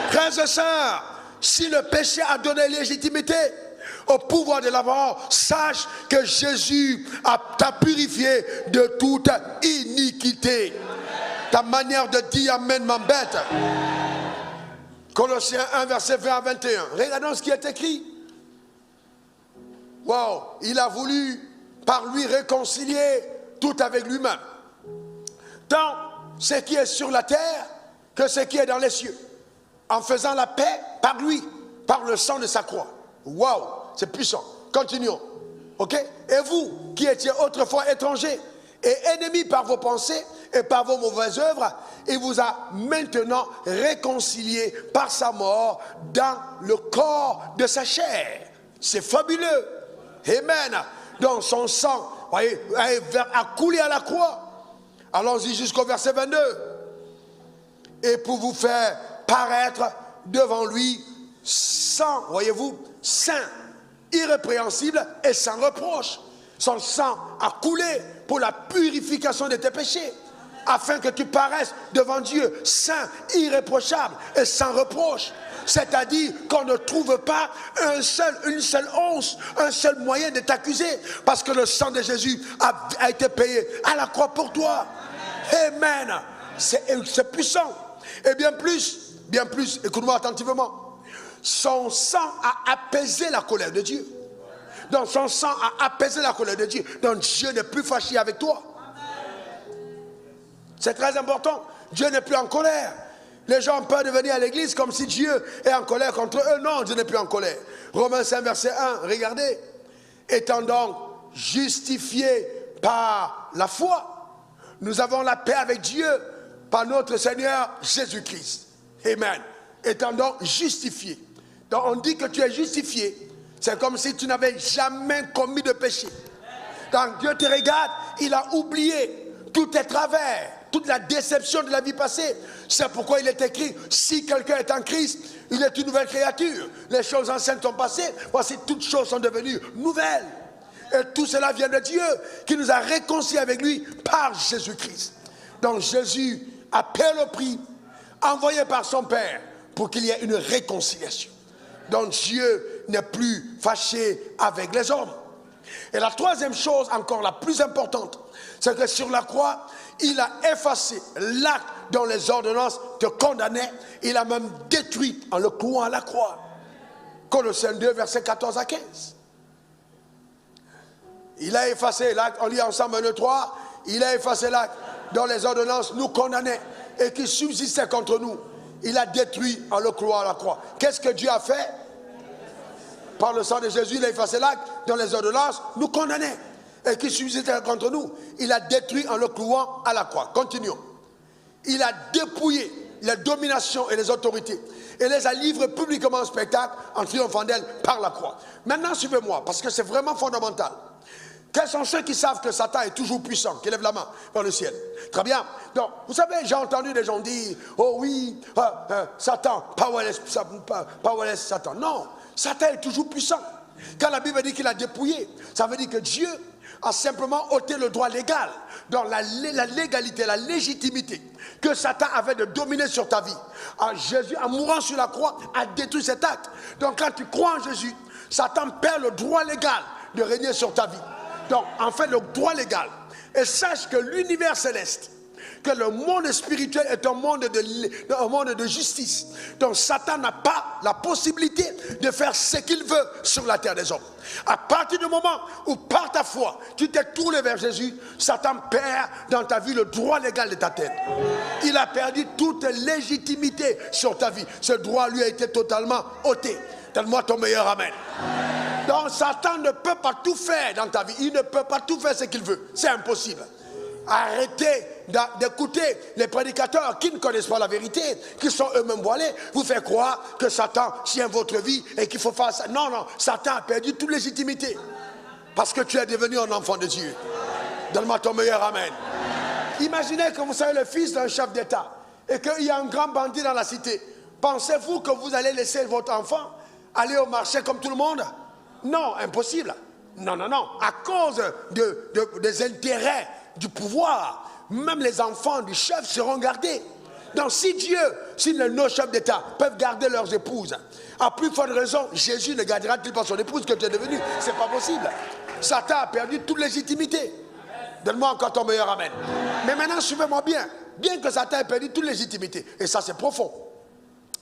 Frères et sœurs, si le péché a donné légitimité au pouvoir de la mort, sache que Jésus t'a purifié de toute iniquité. Ta manière de dire Amen m'embête. Colossiens 1, verset 20 à 21. Regardons ce qui est écrit. Wow, il a voulu par lui réconcilier tout avec lui-même. Tant ce qui est sur la terre que ce qui est dans les cieux. En faisant la paix par lui, par le sang de sa croix. Wow, c'est puissant. Continuons. Ok? Et vous, qui étiez autrefois étrangers et ennemis par vos pensées et par vos mauvaises œuvres, il vous a maintenant réconciliés par sa mort dans le corps de sa chair. C'est fabuleux. Amen. Donc son sang, voyez, a coulé à la croix. Allons-y jusqu'au verset 22. Et pour vous faire paraître devant lui sans, voyez-vous, saint, irrépréhensible et sans reproche. Son sang a coulé pour la purification de tes péchés, afin que tu paraisses devant Dieu saint, irréprochable et sans reproche. C'est-à-dire qu'on ne trouve pas une seule once, un seul moyen de t'accuser, parce que le sang de Jésus a été payé à la croix pour toi. Amen. C'est puissant. Et bien plus, écoute-moi attentivement, son sang a apaisé la colère de Dieu. Donc son sang a apaisé la colère de Dieu. Donc Dieu n'est plus fâché avec toi. C'est très important. Dieu n'est plus en colère. Les gens ont peur de venir à l'église comme si Dieu est en colère contre eux. Non, Dieu n'est plus en colère. Romains 5, verset 1, regardez. Étant donc justifiés par la foi, nous avons la paix avec Dieu par notre Seigneur Jésus-Christ. Amen. Étant donc justifié. Donc on dit que tu es justifié. C'est comme si tu n'avais jamais commis de péché. Quand Dieu te regarde, il a oublié tous tes travers, toute la déception de la vie passée. C'est pourquoi il est écrit, si quelqu'un est en Christ, il est une nouvelle créature. Les choses anciennes sont passées, voici toutes choses sont devenues nouvelles. Et tout cela vient de Dieu, qui nous a réconciliés avec lui par Jésus-Christ. Donc Jésus a payé le prix, envoyé par son Père, pour qu'il y ait une réconciliation. Donc Dieu n'est plus fâché avec les hommes. Et la troisième chose, encore la plus importante, c'est que sur la croix, il a effacé l'acte dont les ordonnances te condamnaient. Il a même détruit en le clouant à la croix. Colossiens 2, versets 14 à 15. Il a effacé l'acte, on lit ensemble 1, 2, 3. Il a effacé l'acte dont les ordonnances nous condamnaient et qui subsistait contre nous. Il a détruit en le clouant à la croix. Qu'est-ce que Dieu a fait? Par le sang de Jésus, il a effacé l'acte dont les ordonnances nous condamnaient et qui subsistait contre nous. Il a détruit en le clouant à la croix. Continuons. Il a dépouillé les dominations et les autorités et les a livrées publiquement en spectacle en triomphant d'elles par la croix. Maintenant, suivez-moi, parce que c'est vraiment fondamental. Quels sont ceux qui savent que Satan est toujours puissant, qui lèvent la main vers le ciel? Très bien. Donc, vous savez, j'ai entendu des gens dire, oh oui, Satan, powerless, Satan. Non, Satan est toujours puissant. Quand la Bible dit qu'il a dépouillé, ça veut dire que Dieu a simplement ôté le droit légal, dans la légalité, la légitimité que Satan avait de dominer sur ta vie. Jésus, en mourant sur la croix, a détruit cet acte. Donc quand tu crois en Jésus, Satan perd le droit légal de régner sur ta vie. Donc, en fait, le droit légal. Et sache que l'univers céleste, que le monde spirituel est un monde de justice. Donc, Satan n'a pas la possibilité de faire ce qu'il veut sur la terre des hommes. À partir du moment où, par ta foi, tu t'es tourné vers Jésus, Satan perd dans ta vie le droit légal de ta tête. Il a perdu toute légitimité sur ta vie. Ce droit lui a été totalement ôté. Donne-moi ton meilleur amen. Donc Satan ne peut pas tout faire dans ta vie. Il ne peut pas tout faire ce qu'il veut. C'est impossible. Arrêtez d'écouter les prédicateurs qui ne connaissent pas la vérité, qui sont eux-mêmes voilés, vous faire croire que Satan tient votre vie et qu'il faut faire ça. Non, non, Satan a perdu toute légitimité. Parce que tu es devenu un enfant de Dieu. Donne-moi ton meilleur amen. Imaginez que vous soyez le fils d'un chef d'État et qu'il y a un grand bandit dans la cité. Pensez-vous que vous allez laisser votre enfant aller au marché comme tout le monde? Non, impossible. Non, non, non. À cause des intérêts du pouvoir, même les enfants du chef seront gardés. Donc si nos chefs d'État peuvent garder leurs épouses, à plus forte raison, Jésus ne gardera-t-il pas son épouse que tu es devenu? C'est pas possible. Satan a perdu toute légitimité. Donne-moi encore ton meilleur amen. Mais maintenant, suivez-moi bien. Bien que Satan ait perdu toute légitimité, et ça c'est profond.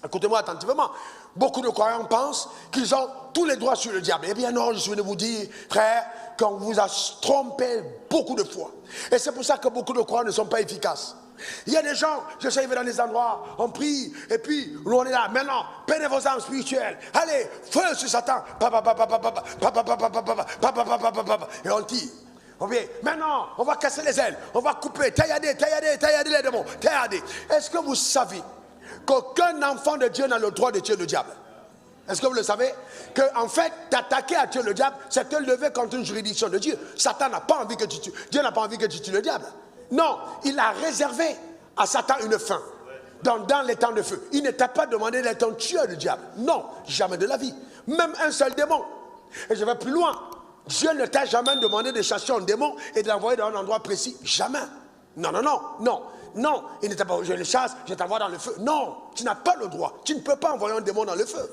Écoutez-moi attentivement. Beaucoup de croyants pensent qu'ils ont tous les droits sur le diable. Eh bien non, je suis venu vous dire, frère, qu'on vous a trompé beaucoup de fois. Et c'est pour ça que beaucoup de croyants ne sont pas efficaces. Il y a des gens, je sais, ils vont dans des endroits, on prie, et puis on est là. Maintenant, prenez vos armes spirituelles. Allez, feu sur Satan. Et on tire. Maintenant, on va casser les ailes. On va couper, taillader les démons. Taillader. Est-ce que vous savez qu'aucun enfant de Dieu n'a le droit de tuer le diable? Est-ce que vous le savez? Qu'en fait, t'attaquer à tuer le diable, c'est te lever contre une juridiction de Dieu. Satan n'a pas envie que tu tues. Dieu n'a pas envie que tu tues le diable. Non, il a réservé à Satan une fin. Dans les temps de feu. Il ne t'a pas demandé d'être un tueur du diable. Non, jamais de la vie. Même un seul démon. Et je vais plus loin. Dieu ne t'a jamais demandé de chasser un démon et de l'envoyer dans un endroit précis. Jamais. Non, non, non, non. Non, il ne t'a pas, je le chasse, je t'envoie dans le feu. Non, tu n'as pas le droit. Tu ne peux pas envoyer un démon dans le feu.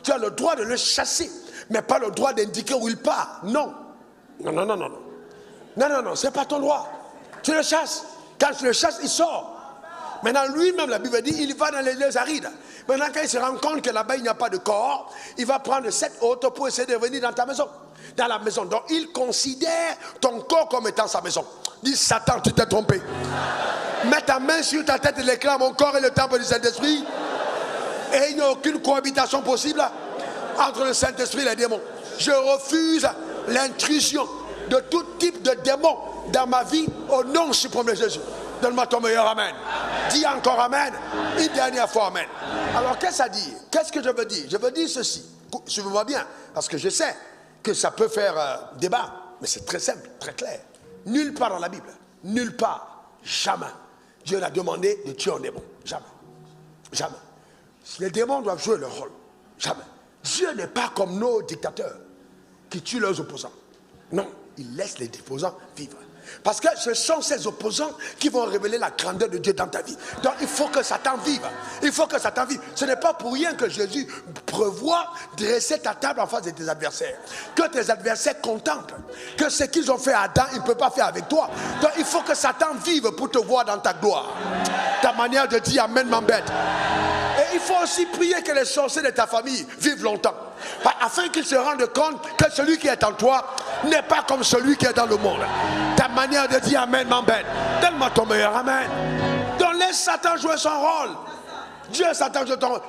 Tu as le droit de le chasser, mais pas le droit d'indiquer où il part. Non. Non, non, non, non, non. Non, non, non, c'est pas ton droit. Tu le chasses. Quand tu le chasses, il sort. Maintenant, lui-même, la Bible dit, il va dans les lieux arides. Maintenant, quand il se rend compte que là-bas, il n'y a pas de corps, il va prendre 7 autres pour essayer de venir dans ta maison. Dans la maison. Donc, il considère ton corps comme étant sa maison. Dis, Satan, tu t'es trompé. Mets ta main sur ta tête et l'éclame, mon corps est le temple du Saint-Esprit. Et il n'y a aucune cohabitation possible entre le Saint-Esprit et les démons. Je refuse l'intrusion de tout type de démon dans ma vie au nom suprême de Jésus. Donne-moi ton meilleur amen. Dis encore amen. Une dernière fois amen. Alors qu'est-ce que ça dit? Qu'est-ce que je veux dire? Je veux dire ceci. Suivez-moi bien, parce que je sais que ça peut faire débat, mais c'est très simple, très clair. Nulle part dans la Bible, nulle part, jamais, Dieu n'a demandé de tuer un démon. Jamais. Jamais. Les démons doivent jouer leur rôle. Jamais. Dieu n'est pas comme nos dictateurs qui tuent leurs opposants. Non, il laisse les opposants vivre. Parce que ce sont ces opposants qui vont révéler la grandeur de Dieu dans ta vie. Donc il faut que Satan vive. Il faut que Satan vive. Ce n'est pas pour rien que Jésus prévoit dresser ta table en face de tes adversaires. Que tes adversaires contemplent que ce qu'ils ont fait à Adam, ils ne peuvent pas faire avec toi. Donc il faut que Satan vive pour te voir dans ta gloire. Ta manière de dire amen m'embête. Et il faut aussi prier que les sorciers de ta famille vivent longtemps. Afin qu'ils se rendent compte que celui qui est en toi n'est pas comme celui qui est dans le monde. Ta manière de dire amen m'embête. Donne-moi ton meilleur amen. Donc laisse Satan jouer son rôle. Dieu, Satan,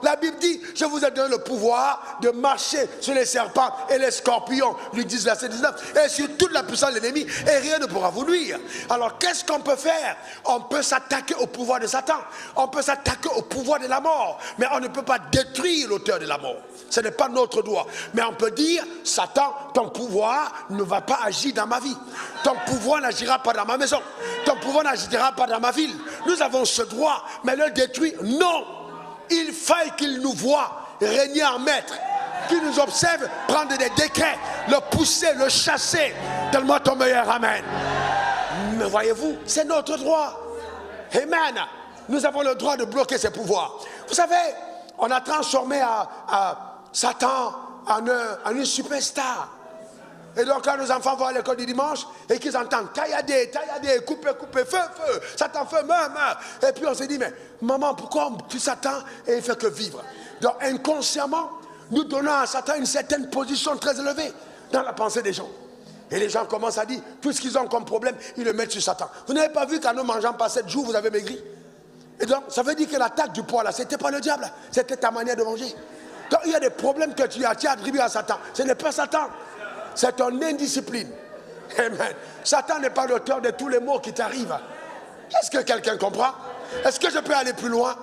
la Bible dit, je vous ai donné le pouvoir de marcher sur les serpents et les scorpions, Luc 10, verset 19, et sur toute la puissance de l'ennemi, et rien ne pourra vous nuire. Alors, qu'est-ce qu'on peut faire? On peut s'attaquer au pouvoir de Satan, on peut s'attaquer au pouvoir de la mort, mais on ne peut pas détruire l'auteur de la mort. Ce n'est pas notre droit. Mais on peut dire, Satan, ton pouvoir ne va pas agir dans ma vie. Ton pouvoir n'agira pas dans ma maison. Ton pouvoir n'agira pas dans ma ville. Nous avons ce droit, mais le détruire, non. Il faille qu'il nous voie régner en maître, qu'il nous observe prendre des décrets, le pousser, le chasser. Donne-moi ton meilleur amen. Mais voyez-vous, c'est notre droit. Amen. Nous avons le droit de bloquer ses pouvoirs. Vous savez, on a transformé Satan en une superstar. Et donc quand nos enfants vont à l'école du dimanche et qu'ils entendent tailladé, tailladé, coupé, coupé, feu, feu, Satan, feu, meurt, meurt. Et puis on se dit, mais maman, pourquoi on tue Satan et il ne fait que vivre? Donc inconsciemment, nous donnons à Satan une certaine position très élevée dans la pensée des gens. Et les gens commencent à dire, tout ce qu'ils ont comme problème, ils le mettent sur Satan. Vous n'avez pas vu qu'en ne mangeant pas 7 jours, vous avez maigri? Et donc ça veut dire que l'attaque du poids là, c'était pas le diable, c'était ta manière de manger. Donc il y a des problèmes que tu as attribués à Satan. Ce n'est pas Satan. C'est ton indiscipline. Amen. Satan n'est pas l'auteur de tous les maux qui t'arrivent. Est-ce que quelqu'un comprend? Est-ce que je peux aller plus loin?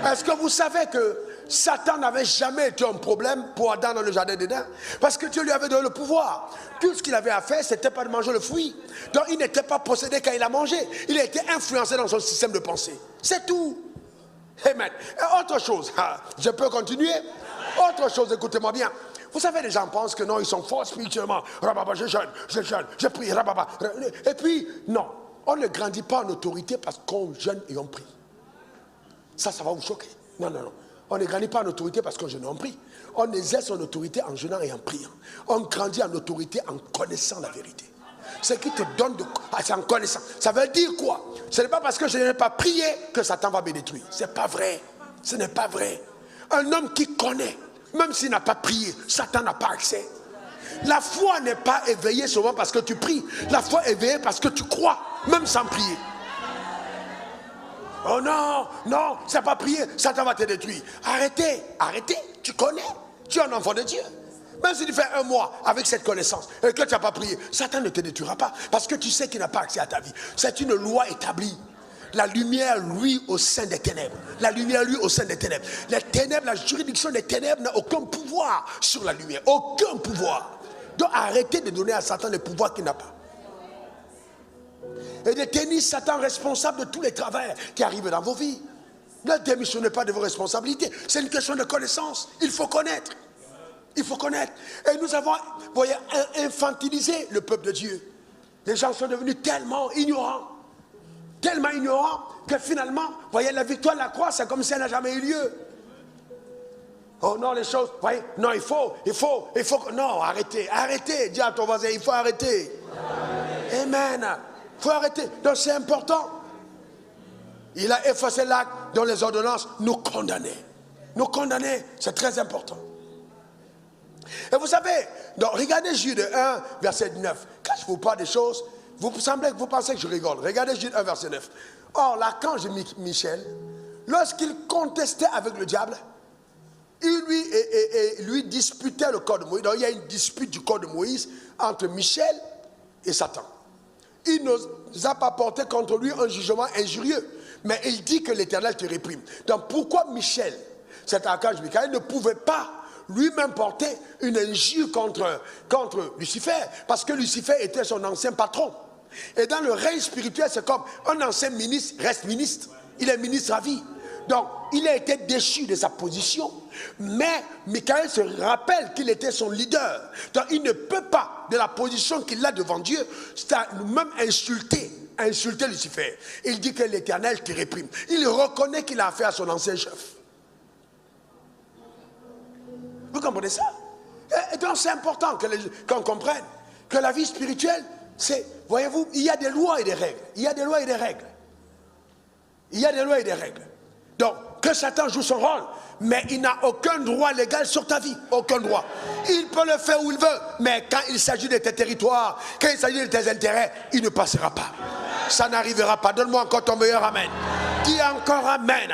Est-ce que vous savez que Satan n'avait jamais été un problème pour Adam dans le jardin d'Éden? Parce que Dieu lui avait donné le pouvoir. Tout ce qu'il avait à faire, c'était pas de manger le fruit. Donc il n'était pas possédé quand il a mangé. Il a été influencé dans son système de pensée. C'est tout. Amen. Et autre chose, je peux continuer? Autre chose, écoutez-moi bien. Vous savez, les gens pensent que non, ils sont forts spirituellement. Rababa, je jeûne, je prie, rababa. Et puis, non, on ne grandit pas en autorité parce qu'on jeûne et on prie. Ça va vous choquer. Non, non, non. On ne grandit pas en autorité parce qu'on jeûne et on prie. On exerce son autorité en jeûnant et en priant. On grandit en autorité en connaissant la vérité. Ce qui te donne c'est en connaissant. Ça veut dire quoi? Ce n'est pas parce que je n'ai pas prié que Satan va me détruire. Ce n'est pas vrai. Ce n'est pas vrai. Un homme qui connaît, même s'il n'a pas prié, Satan n'a pas accès. La foi n'est pas éveillée seulement parce que tu pries. La foi est éveillée parce que tu crois, même sans prier. Oh non, non, ça n'a pas prié, Satan va te détruire. Arrêtez, arrêtez, tu connais, tu es un enfant de Dieu. Même si tu fais un mois avec cette connaissance et que tu n'as pas prié, Satan ne te détruira pas parce que tu sais qu'il n'a pas accès à ta vie. C'est une loi établie. La lumière, lui, au sein des ténèbres. La lumière, lui, au sein des ténèbres. Les ténèbres, la juridiction des ténèbres n'a aucun pouvoir sur la lumière. Aucun pouvoir. Donc arrêtez de donner à Satan le pouvoir qu'il n'a pas. Et de tenir Satan responsable de tous les travers qui arrivent dans vos vies. Ne démissionnez pas de vos responsabilités. C'est une question de connaissance. Il faut connaître. Il faut connaître. Et nous avons, vous voyez, infantilisé le peuple de Dieu. Les gens sont devenus tellement ignorants que finalement, vous voyez, la victoire de la croix, c'est comme si elle n'a jamais eu lieu. Oh non, les choses, vous voyez, non, il faut, non, arrêtez, dis à ton voisin, il faut arrêter. Amen. Il faut arrêter. Donc c'est important. Il a effacé l'acte dont les ordonnances nous condamnaient. Nous condamner, c'est très important. Et vous savez, donc regardez Jude 1, verset 9. Quand je vous parle des choses, vous pensez que je rigole. Regardez Jude 1, verset 9. Or, l'archange Michel, lorsqu'il contestait avec le diable, il lui disputait le corps de Moïse. Donc, il y a une dispute du corps de Moïse entre Michel et Satan. Il n'a pas porté contre lui un jugement injurieux, mais il dit que l'Éternel te réprime. Donc, pourquoi Michel, cet archange Michael, ne pouvait pas lui-même porter une injure contre Lucifer? Parce que Lucifer était son ancien patron. Et dans le règne spirituel, c'est comme un ancien ministre reste ministre. Il est ministre à vie. Donc, il a été déchu de sa position. Mais Michael se rappelle qu'il était son leader. Donc, il ne peut pas, de la position qu'il a devant Dieu, même insulter Lucifer. Il dit que l'Éternel te réprime. Il reconnaît qu'il a affaire à son ancien chef. Vous comprenez ça? Et donc, c'est important qu'on comprenne que la vie spirituelle, c'est, voyez-vous, il y a des lois et des règles. Il y a des lois et des règles. Il y a des lois et des règles. Donc, que Satan joue son rôle, mais il n'a aucun droit légal sur ta vie. Aucun droit. Il peut le faire où il veut, mais quand il s'agit de tes territoires, quand il s'agit de tes intérêts, il ne passera pas. Ça n'arrivera pas. Donne-moi encore ton meilleur amen. Dis encore amen.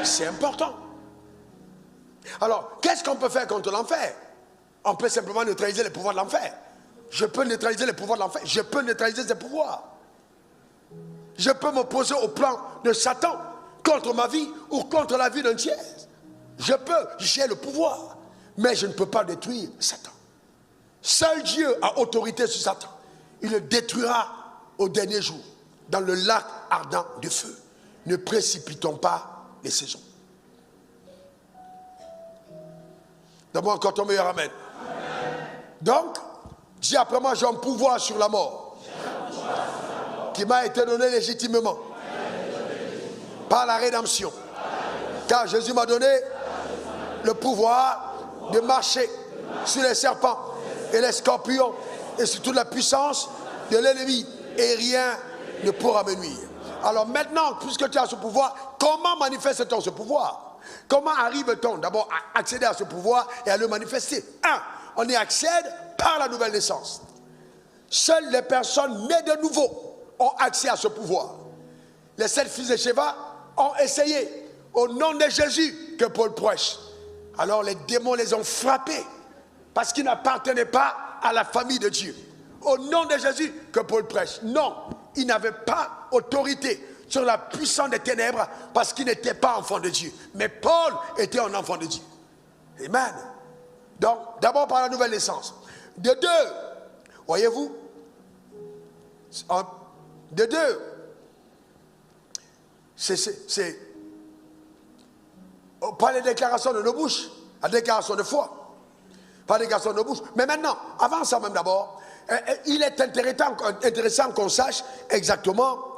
C'est important. Alors, qu'est-ce qu'on peut faire contre l'enfer? On peut simplement neutraliser les pouvoirs de l'enfer. Je peux neutraliser les pouvoirs de l'enfer. Je peux neutraliser ses pouvoirs. Je peux m'opposer au plan de Satan contre ma vie ou contre la vie d'un tiers. Je peux, j'ai le pouvoir. Mais je ne peux pas détruire Satan. Seul Dieu a autorité sur Satan. Il le détruira au dernier jour, dans le lac ardent de feu. Ne précipitons pas les saisons. D'abord, encore ton meilleur amen. Donc, dis après moi, j'ai un pouvoir sur la mort qui m'a été donné légitimement par la rédemption. Car Jésus m'a donné le pouvoir de marcher sur les serpents et les scorpions et sur toute la puissance de l'ennemi. Et rien ne pourra me nuire. Alors maintenant, puisque tu as ce pouvoir, comment manifeste-t-on ce pouvoir? Comment arrive-t-on d'abord à accéder à ce pouvoir et à le manifester? On y accède par la nouvelle naissance. Seules les personnes nées de nouveau ont accès à ce pouvoir. Les 7 fils de Sheva ont essayé au nom de Jésus que Paul prêche. Alors les démons les ont frappés parce qu'ils n'appartenaient pas à la famille de Dieu. Au nom de Jésus que Paul prêche. Non, ils n'avaient pas autorité sur la puissance des ténèbres parce qu'ils n'étaient pas enfants de Dieu. Mais Paul était un enfant de Dieu. Amen. Donc, d'abord par la nouvelle naissance. De deux, voyez-vous, de deux, c'est pas les déclarations de nos bouches, la déclaration de foi, pas la déclaration de nos bouches. Mais maintenant, avant ça même d'abord, il est intéressant qu'on sache exactement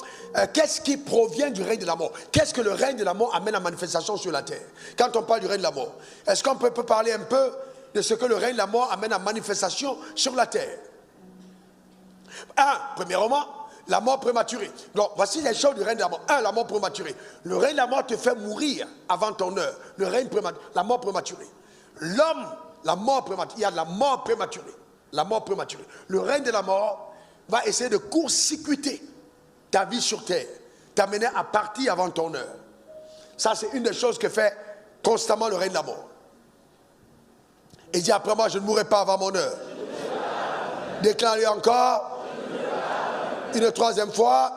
qu'est-ce qui provient du règne de la mort. Qu'est-ce que le règne de la mort amène à manifestation sur la terre? Quand on parle du règne de la mort, est-ce qu'on peut parler un peu de ce que le règne de la mort amène à manifestation sur la terre? Premièrement, la mort prématurée. Donc, voici les choses du règne de la mort. La mort prématurée. Le règne de la mort te fait mourir avant ton heure. Le règne prématuré, la mort prématurée. L'homme, la mort prématurée. Il y a de la mort prématurée. La mort prématurée. Le règne de la mort va essayer de court-circuiter ta vie sur terre, t'amener à partir avant ton heure. Ça, c'est une des choses que fait constamment le règne de la mort. Et dit après moi, je ne mourrai pas avant mon heure. Déclare-le encore. Une troisième fois.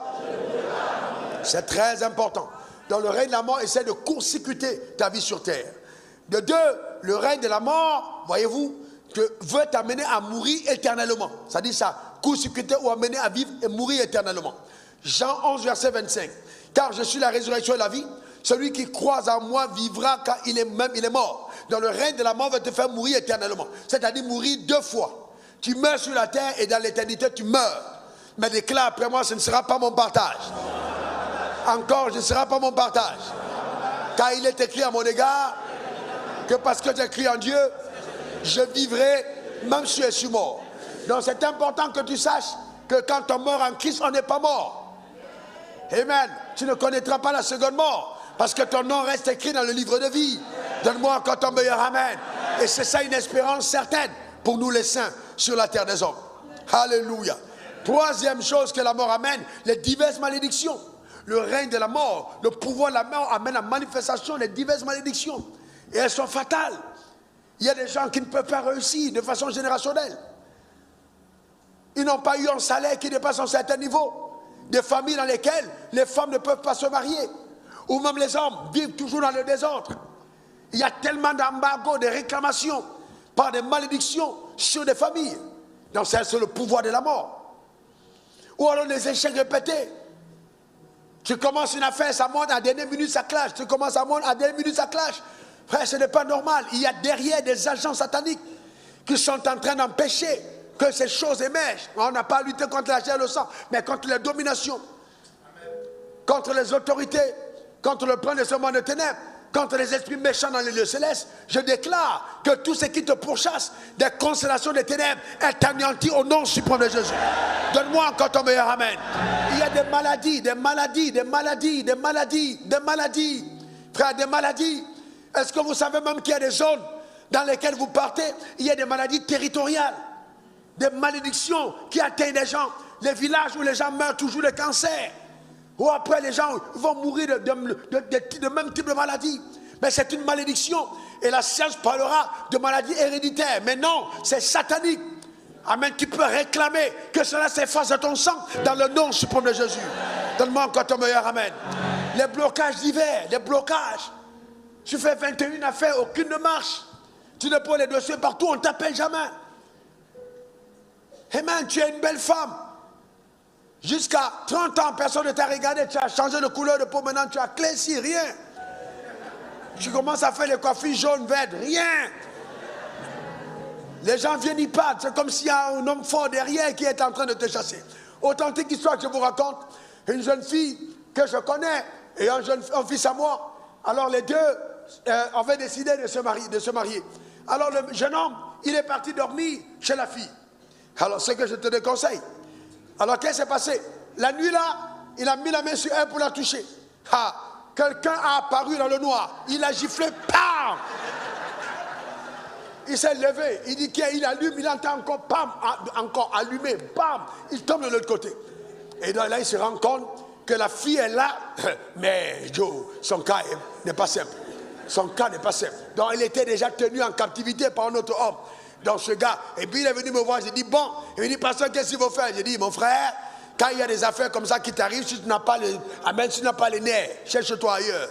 C'est très important. Donc le règne de la mort essaie de court-circuiter ta vie sur terre. De deux, le règne de la mort, voyez-vous, veut t'amener à mourir éternellement. Ça dit ça, court-circuiter ou amener à vivre et mourir éternellement. Jean 11, verset 25. Car je suis la résurrection et la vie. Celui qui croit en moi vivra car il est mort. Dans le règne de la mort va te faire mourir éternellement. C'est-à-dire mourir 2 fois. Tu meurs sur la terre et dans l'éternité tu meurs. Mais déclare après moi, ce ne sera pas mon partage. Encore, ce ne sera pas mon partage. Car il est écrit à mon égard que parce que j'ai cru en Dieu, je vivrai même si je suis mort. Donc c'est important que tu saches que quand on meurt en Christ, on n'est pas mort. Amen. Tu ne connaîtras pas la seconde mort parce que ton nom reste écrit dans le livre de vie. Donne-moi encore ton meilleur amen. Et c'est ça une espérance certaine pour nous les saints sur la terre des hommes. Alléluia. Troisième chose que la mort amène, les diverses malédictions. Le règne de la mort, le pouvoir de la mort amène à manifestation les diverses malédictions. Et elles sont fatales. Il y a des gens qui ne peuvent pas réussir de façon générationnelle. Ils n'ont pas eu un salaire qui dépasse un certain niveau. Des familles dans lesquelles les femmes ne peuvent pas se marier. Ou même les hommes vivent toujours dans le désordre. Il y a tellement d'embargos, de réclamations par des malédictions sur des familles. Donc c'est le pouvoir de la mort. Ou alors des échecs répétés. Tu commences une affaire, ça monte, à la dernière minute ça clash. Tu commences à monter, à la dernière minute ça clash. Frère, ce n'est pas normal. Il y a derrière des agents sataniques qui sont en train d'empêcher que ces choses émergent. On n'a pas lutté contre la chair et le sang, mais contre les dominations, contre les autorités, contre le plan de ce monde de ténèbres, contre les esprits méchants dans les lieux célestes. Je déclare que tout ce qui te pourchasse des constellations des ténèbres est anéanti au nom suprême de Jésus. Donne-moi encore ton meilleur amen. Il y a des maladies, des maladies, des maladies, des maladies, des maladies. Frère, des maladies. Est-ce que vous savez même qu'il y a des zones dans lesquelles vous partez, il y a des maladies territoriales, des malédictions qui atteignent les gens, les villages où les gens meurent toujours de cancer, ou après les gens vont mourir de même type de maladie. Mais c'est une malédiction. Et la science parlera de maladies héréditaires. Mais non, c'est satanique. Amen. Tu peux réclamer que cela s'efface de ton sang dans le nom suprême de Jésus. Donne-moi encore ton meilleur amen. Les blocages divers, les blocages. Tu fais 21 affaires, aucune ne marche. Tu déposes les dossiers partout, on ne t'appelle jamais. Amen, tu es une belle femme. Jusqu'à 30 ans, personne ne t'a regardé. Tu as changé de couleur de peau, maintenant tu as cléci, rien. Tu commences à faire les coiffures jaunes, vertes, rien. Les gens viennent y partent. C'est comme s'il y a un homme fort derrière qui est en train de te chasser. Authentique histoire que je vous raconte. Une jeune fille que je connais et un fils à moi. Alors les deux avaient décidé de se marier. Alors le jeune homme, il est parti dormir chez la fille. Alors ce que je te déconseille. Alors qu'est-ce qui s'est passé? La nuit là, il a mis la main sur elle pour la toucher. Ah, quelqu'un a apparu dans le noir. Il a giflé, pam! Il s'est levé, il dit qu'il allume, il entend encore, pam, encore allumé, bam, il tombe de l'autre côté. Et donc là, il se rend compte que la fille est là, mais Joe, son cas n'est pas simple. Son cas n'est pas simple. Donc il était déjà tenu en captivité par un autre homme. Donc ce gars, et puis il est venu me voir, j'ai dit, bon, il me dit, pasteur, qu'est-ce qu'il faut faire? J'ai dit, mon frère, quand il y a des affaires comme ça qui t'arrivent, si tu n'as pas les, amen, si tu n'as pas les nerfs, cherche-toi ailleurs.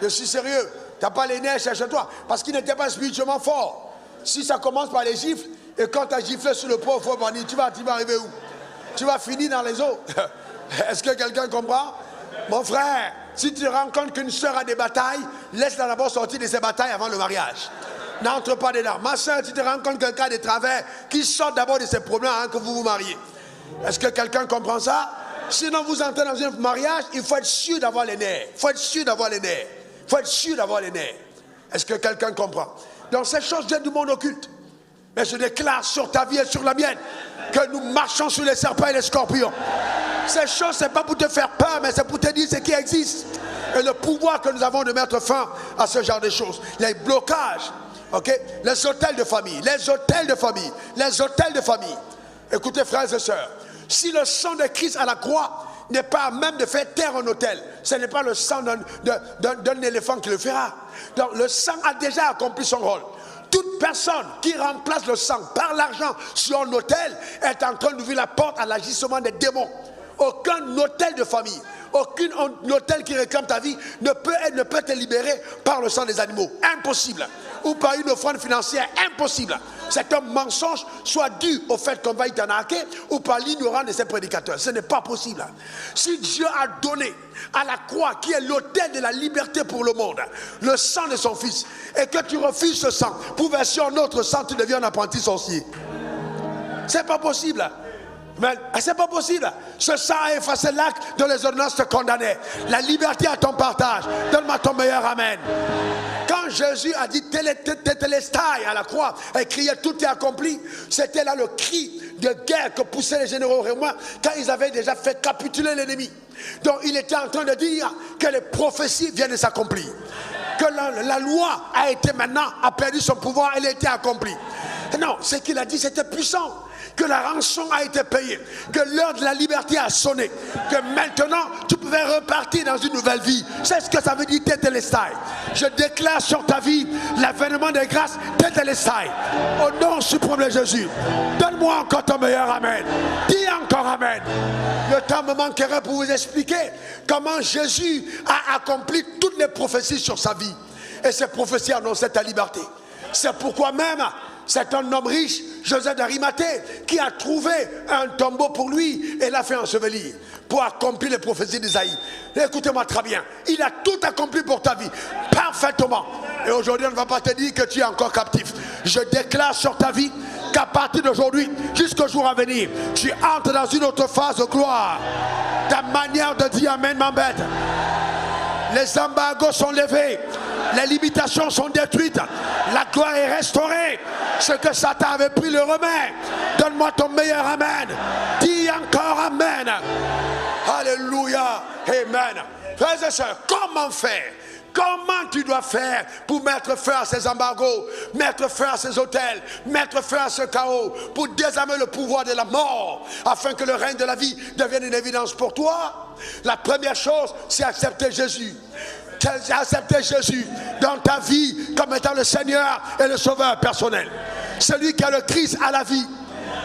Je suis sérieux. Tu n'as pas les nerfs, cherche-toi. Parce qu'il n'était pas spirituellement fort. Si ça commence par les gifles, et quand tu as giflé sur le pauvre bandit, tu vas arriver où? Tu vas finir dans les eaux. Est-ce que quelqu'un comprend? Mon frère, si tu te rends compte qu'une soeur a des batailles, laisse-la d'abord sortir de ses batailles avant le mariage. N'entre pas dedans. Ma soeur, si tu te rends compte que quelqu'un a des travers, qui sort d'abord de ses problèmes avant que vous vous mariez. Est-ce que quelqu'un comprend ça? Sinon, vous entrez dans un mariage, il faut être sûr d'avoir les nerfs. Il faut être sûr d'avoir les nerfs. Il faut être sûr d'avoir les nerfs. Est-ce que quelqu'un comprend? Donc ces choses viennent du monde occulte. Mais je déclare sur ta vie et sur la mienne que nous marchons sur les serpents et les scorpions. Ces choses, ce n'est pas pour te faire peur, mais c'est pour te dire ce qui existe. Et le pouvoir que nous avons de mettre fin à ce genre de choses. Les blocages, ok? Les hôtels de famille, les hôtels de famille, les hôtels de famille. Écoutez, frères et sœurs, si le sang de Christ à la croix n'est pas à même de faire taire un hôtel, ce n'est pas le sang d'un éléphant qui le fera. Donc le sang a déjà accompli son rôle. Toute personne qui remplace le sang par l'argent sur un hôtel est en train d'ouvrir la porte à l'agissement des démons. Aucun hôtel de famille, aucun hôtel qui réclame ta vie ne peut te libérer par le sang des animaux. Impossible. Ou par une offrande financière. Impossible. C'est un mensonge, soit dû au fait qu'on va y t'arnaquer ou par l'ignorance de ses prédicateurs. Ce n'est pas possible. Si Dieu a donné à la croix, qui est l'autel de la liberté pour le monde, le sang de son fils, et que tu refuses ce sang pour verser un autre sang, tu deviens un apprenti sorcier. C'est pas possible. Mais c'est pas possible. Ce sang a effacé l'acte dont les ordonnances te condamnaient. La liberté à ton partage. Donne-moi ton meilleur amen. Quand Jésus a dit Tételestai à la croix et criait tout est accompli, c'était là le cri de guerre que poussaient les généraux romains quand ils avaient déjà fait capituler l'ennemi. Donc il était en train de dire que les prophéties viennent de s'accomplir. Que la loi a été maintenant, a perdu son pouvoir, elle a été accomplie. Non, ce qu'il a dit c'était puissant. Que la rançon a été payée, que l'heure de la liberté a sonné, que maintenant tu pouvais repartir dans une nouvelle vie. C'est ce que ça veut dire Tételestai. Je déclare sur ta vie l'avènement des grâces Tételestai. Au nom suprême de Jésus. Donne-moi encore ton meilleur amen. Dis encore amen. Le temps me manquerait pour vous expliquer comment Jésus a accompli toutes les prophéties sur sa vie. Et ces prophéties annonçaient ta liberté. C'est pourquoi même c'est un homme riche, Joseph d'Arimathée, qui a trouvé un tombeau pour lui et l'a fait ensevelir pour accomplir les prophéties d'Isaïe. Écoutez-moi très bien, il a tout accompli pour ta vie, parfaitement. Et aujourd'hui, on ne va pas te dire que tu es encore captif. Je déclare sur ta vie qu'à partir d'aujourd'hui, jusqu'au jour à venir, tu entres dans une autre phase de gloire. Ta manière de dire amen m'embête. Les embargos sont levés. Les limitations sont détruites. La gloire est restaurée. Ce que Satan avait pris le remet. Donne-moi ton meilleur amen. Dis encore amen. Alléluia. Amen. Frères et sœurs, comment faire? Comment tu dois faire pour mettre fin à ces embargos, mettre fin à ces hôtels, mettre fin à ce chaos, pour désarmer le pouvoir de la mort, afin que le règne de la vie devienne une évidence pour toi? La première chose, c'est accepter Jésus. Tu as accepté Jésus dans ta vie comme étant le Seigneur et le Sauveur personnel. Celui qui a le Christ a la vie.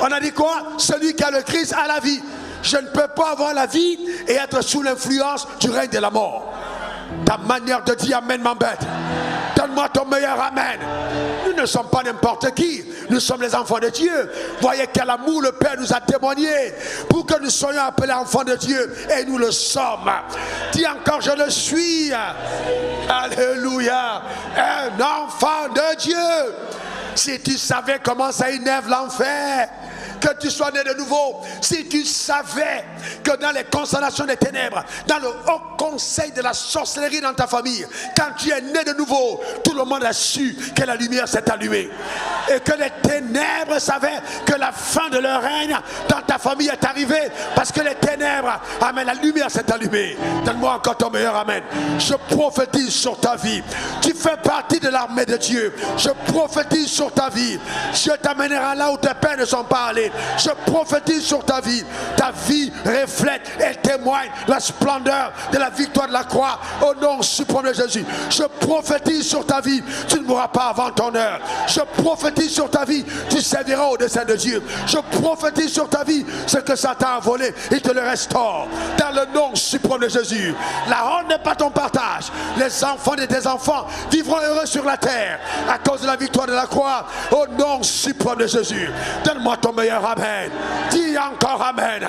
On a dit quoi? Celui qui a le Christ a la vie. Je ne peux pas avoir la vie et être sous l'influence du règne de la mort. Ta manière de dire amen m'embête. Donne-moi ton meilleur amen. Nous ne sommes pas n'importe qui. Nous sommes les enfants de Dieu. Voyez quel amour le Père nous a témoigné pour que nous soyons appelés enfants de Dieu. Et nous le sommes. Dis encore, je le suis. Alléluia. Un enfant de Dieu. Si tu savais comment ça énerve l'enfer, que tu sois né de nouveau, si tu savais que dans les constellations des ténèbres, dans le haut conseil de la sorcellerie dans ta famille, quand tu es né de nouveau, tout le monde a su que la lumière s'est allumée. Et que les ténèbres savaient que la fin de leur règne dans ta famille est arrivée, parce que les ténèbres, amen, la lumière s'est allumée. Donne-moi encore ton meilleur amen. Je prophétise sur ta vie. Tu fais partie de l'armée de Dieu. Je prophétise sur ta vie. Je t'amènerai là où tes pères ne sont pas allés. Je prophétise sur ta vie. Ta vie reflète et témoigne la splendeur de la victoire de la croix au nom suprême de Jésus. Je prophétise sur ta vie. Tu ne mourras pas avant ton heure. Je prophétise sur ta vie. Tu serviras au dessein de Dieu. Je prophétise sur ta vie. Ce que Satan a volé, il te le restaure. Dans le nom suprême de Jésus. La honte n'est pas ton partage. Les enfants de tes enfants vivront heureux sur la terre à cause de la victoire de la croix au nom suprême de Jésus. Donne-moi ton meilleur amen. Dis encore amen.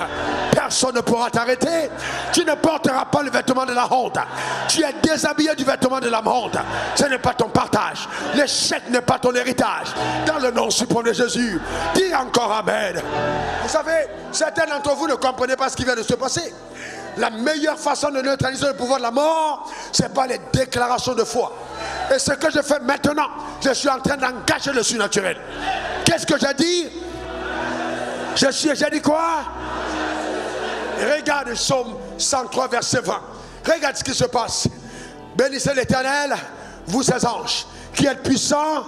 Personne ne pourra t'arrêter. Tu ne porteras pas le vêtement de la honte. Tu es déshabillé du vêtement de la honte. Ce n'est pas ton partage. L'échec n'est pas ton héritage. Dans le nom suprême de Jésus. Dis encore amen. Vous savez, certains d'entre vous ne comprenez pas ce qui vient de se passer. La meilleure façon de neutraliser le pouvoir de la mort, c'est par les déclarations de foi. Et ce que je fais maintenant, je suis en train d'engager le surnaturel. Qu'est-ce que j'ai dit? J'ai dit quoi? Regarde Psaume 103 verset 20. Regarde ce qui se passe. Bénissez l'Éternel, vous ses anges, qui êtes puissants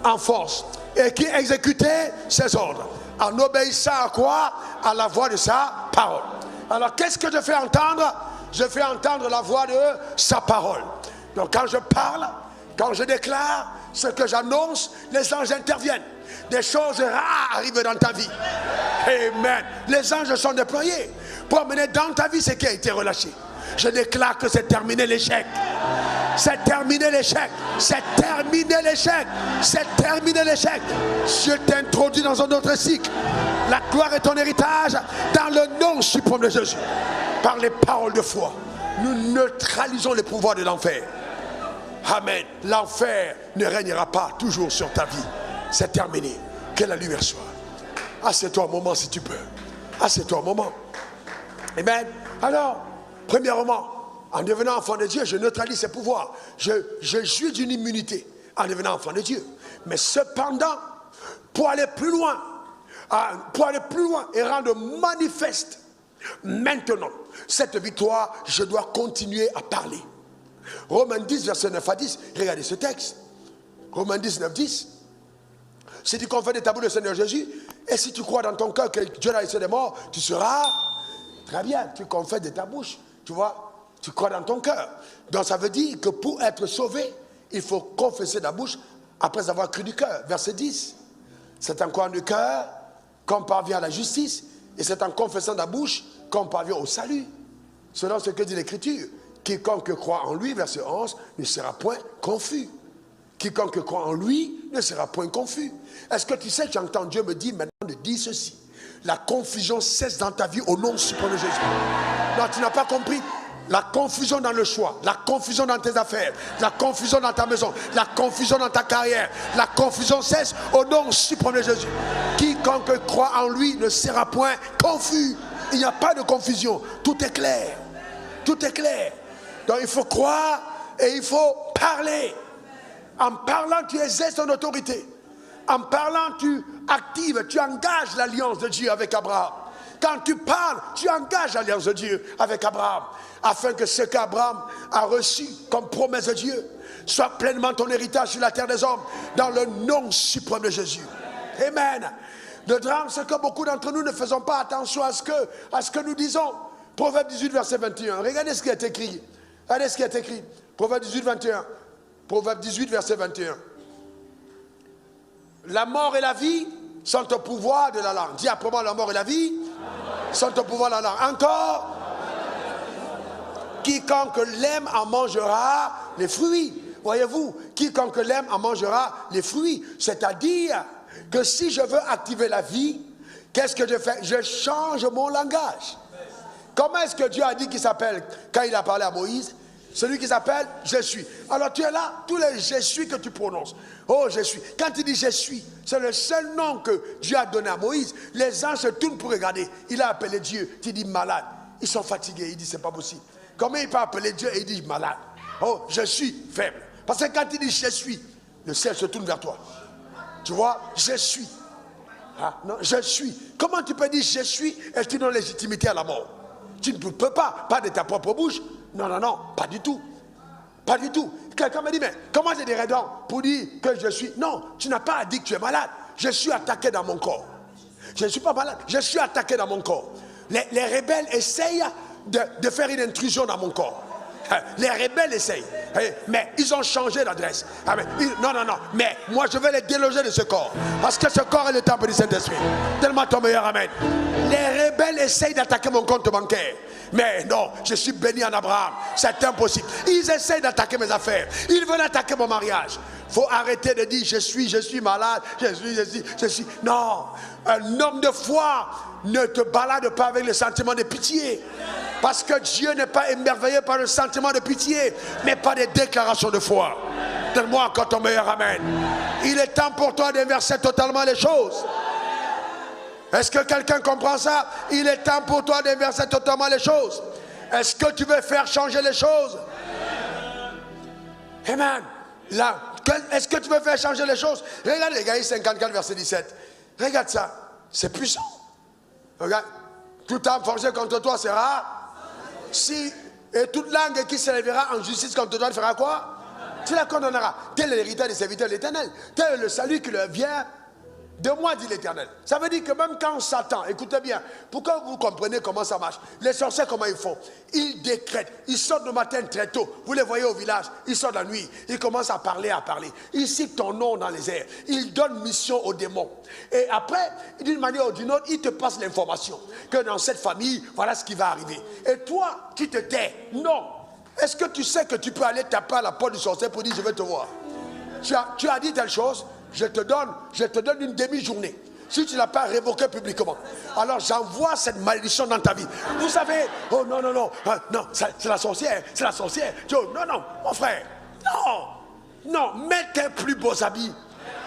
en force et qui exécutez ses ordres, en obéissant à quoi? À la voix de sa parole. Alors qu'est-ce que je fais entendre? Je fais entendre la voix de sa parole. Donc quand je parle, quand je déclare, ce que j'annonce, les anges interviennent. Des choses rares arrivent dans ta vie. Amen. Les anges sont déployés pour amener dans ta vie ce qui a été relâché. Je déclare que c'est terminé l'échec. C'est terminé l'échec. C'est terminé l'échec. C'est terminé l'échec. Je t'introduis dans un autre cycle. La gloire est ton héritage dans le nom suprême de Jésus. Par les paroles de foi, nous neutralisons les pouvoirs de l'enfer. Amen. L'enfer ne régnera pas toujours sur ta vie. C'est terminé. Que la lumière soit. Assieds-toi un moment si tu peux. Assieds-toi un moment. Amen. Alors, premièrement, en devenant enfant de Dieu, je neutralise ses pouvoirs. Je jouis d'une immunité en devenant enfant de Dieu. Mais cependant, pour aller plus loin et rendre manifeste maintenant cette victoire, je dois continuer à parler. Romains 10, verset 9 à 10. Regardez ce texte. Romains 10, 9, 10. Si tu confesses de ta bouche le Seigneur Jésus, et si tu crois dans ton cœur que Dieu l'a laissé des morts, tu seras très bien. Tu confesses de ta bouche, tu vois, tu crois dans ton cœur. Donc ça veut dire que pour être sauvé, il faut confesser de la bouche après avoir cru du cœur. Verset 10. C'est en croyant du cœur qu'on parvient à la justice, et c'est en confessant de la bouche qu'on parvient au salut. Selon ce que dit l'Écriture, quiconque croit en lui, verset 11, ne sera point confus. Quiconque croit en lui ne sera point confus. Est-ce que tu sais que j'entends Dieu me dire maintenant de dire ceci? La confusion cesse dans ta vie au nom suprême de Jésus. Non, tu n'as pas compris. La confusion dans le choix, la confusion dans tes affaires, la confusion dans ta maison, la confusion dans ta carrière, la confusion cesse au nom suprême de Jésus. Quiconque croit en lui ne sera point confus. Il n'y a pas de confusion. Tout est clair. Tout est clair. Donc il faut croire et il faut parler. En parlant, tu exerces ton autorité. En parlant, tu actives, tu engages l'alliance de Dieu avec Abraham. Quand tu parles, tu engages l'alliance de Dieu avec Abraham. Afin que ce qu'Abraham a reçu comme promesse de Dieu soit pleinement ton héritage sur la terre des hommes. Dans le nom suprême de Jésus. Amen. Le drame, c'est que beaucoup d'entre nous ne faisons pas attention à ce que nous disons. Proverbe 18, verset 21. Regardez ce qui est écrit. Regardez ce qui est écrit. Proverbe 18, 21. Proverbe 18, verset 21. La mort et la vie sont au pouvoir de la langue. Dis après moi, la mort et la vie sont au pouvoir de la langue. Encore. Quiconque l'aime en mangera les fruits. Voyez-vous, quiconque l'aime en mangera les fruits. C'est-à-dire que si je veux activer la vie, qu'est-ce que je fais? Je change mon langage. Comment est-ce que Dieu a dit qu'il s'appelle quand il a parlé à Moïse? Celui qui s'appelle je suis. Alors tu es là, tous les je suis que tu prononces. Oh, je suis. Quand il dit je suis, c'est le seul nom que Dieu a donné à Moïse. Les anges se tournent pour regarder. Il a appelé Dieu. Tu dis malade. Ils sont fatigués. Il dit c'est pas possible. Comment il peut appeler Dieu et il dit malade? Oh, je suis faible. Parce que quand il dit je suis, le ciel se tourne vers toi. Tu vois, je suis. Ah, non, je suis. Comment tu peux dire je suis et tu donnes légitimité à la mort? Tu ne peux pas de ta propre bouche. Non, non, non, pas du tout. Pas du tout. Quelqu'un me dit, mais comment j'ai des raisons pour dire que je suis? Non, tu n'as pas à dire que tu es malade. Je suis attaqué dans mon corps. Je ne suis pas malade, je suis attaqué dans mon corps. Les rebelles essayent de faire une intrusion dans mon corps. Les rebelles essayent, mais ils ont changé d'adresse. Non, non, non, mais moi je vais les déloger de ce corps. Parce que ce corps est le temple du Saint-Esprit. Tellement ton meilleur amen. Les rebelles essayent d'attaquer mon compte bancaire. Mais non, je suis béni en Abraham. C'est impossible. Ils essayent d'attaquer mes affaires. Ils veulent attaquer mon mariage. Il faut arrêter de dire je suis malade, je suis. Non, un homme de foi ne te balade pas avec le sentiment de pitié. Parce que Dieu n'est pas émerveillé par le sentiment de pitié, mais par des déclarations de foi. Donne-moi encore ton meilleur amen. Il est temps pour toi d'inverser totalement les choses. Est-ce que quelqu'un comprend ça? Il est temps pour toi d'inverser totalement les choses. Est-ce que tu veux faire changer les choses? Amen. Là, est-ce que tu veux faire changer les choses? Regarde les Ésaïe 54, verset 17. Regarde ça. C'est puissant. Regarde. Toute âme forgée contre toi sera. Si, et toute langue qui s'élèvera en justice contre toi, elle fera quoi? Tu la condamneras. Tel est l'héritage des serviteurs de l'Éternel. Tel est le salut qui leur vient de moi, dit l'Éternel. Ça veut dire que même quand Satan, écoutez bien, pour que vous compreniez comment ça marche, les sorciers, comment ils font? Ils décrètent, ils sortent le matin très tôt, vous les voyez au village, ils sortent la nuit, ils commencent à parler. Ils citent ton nom dans les airs, ils donnent mission aux démons. Et après, d'une manière ou d'une autre, ils te passent l'information que dans cette famille, voilà ce qui va arriver. Et toi, tu te tais. Non. Est-ce que tu sais que tu peux aller taper à la porte du sorcier pour dire je vais te voir? Tu as dit telle chose. Je te donne une demi-journée. Si tu ne l'as pas révoqué publiquement, alors j'envoie cette malédiction dans ta vie. Vous savez, oh non, non, non, non, c'est la sorcière, c'est la sorcière. Non, non, mon frère, non, non, mets tes plus beaux habits.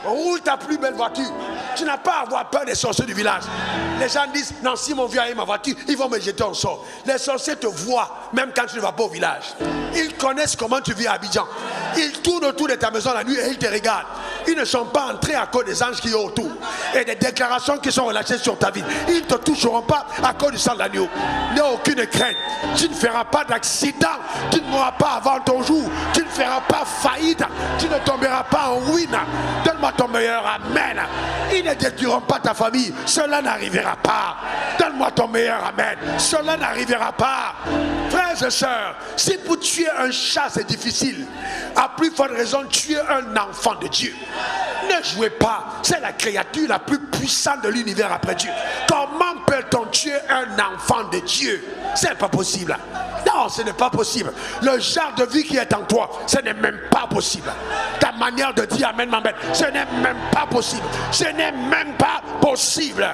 Roule ta plus belle voiture. Tu n'as pas à avoir peur des sorciers du village. Les gens disent, non, si mon vieux a ma voiture, ils vont me jeter en sort. Les sorciers te voient, même quand tu ne vas pas au village. Ils connaissent comment tu vis à Abidjan. Ils tournent autour de ta maison la nuit et ils te regardent. Ils ne sont pas entrés à cause des anges qui sont autour. Et des déclarations qui sont relâchées sur ta vie. Ils ne te toucheront pas à cause du sang de l'agneau. N'aie aucune crainte. Tu ne feras pas d'accident. Tu ne mourras pas avant ton jour. Tu ne feras pas faillite. Tu ne tomberas pas en ruine. Donne-moi ton meilleur amen. Ils ne détruiront pas ta famille. Cela n'arrivera pas. Donne-moi ton meilleur amen. Cela n'arrivera pas. Frères et sœurs, si pour tuer un chat c'est difficile, à plus forte raison tuer un enfant de Dieu. Ne jouez pas. C'est la créature la plus puissante de l'univers après Dieu. Comment peut-on tuer un enfant de Dieu? C'est pas possible. Non, ce n'est pas possible. Le genre de vie qui est en toi, ce n'est même pas possible. Ta manière de dire amen m'embête. Ce n'est même pas possible. Ce n'est même pas possible.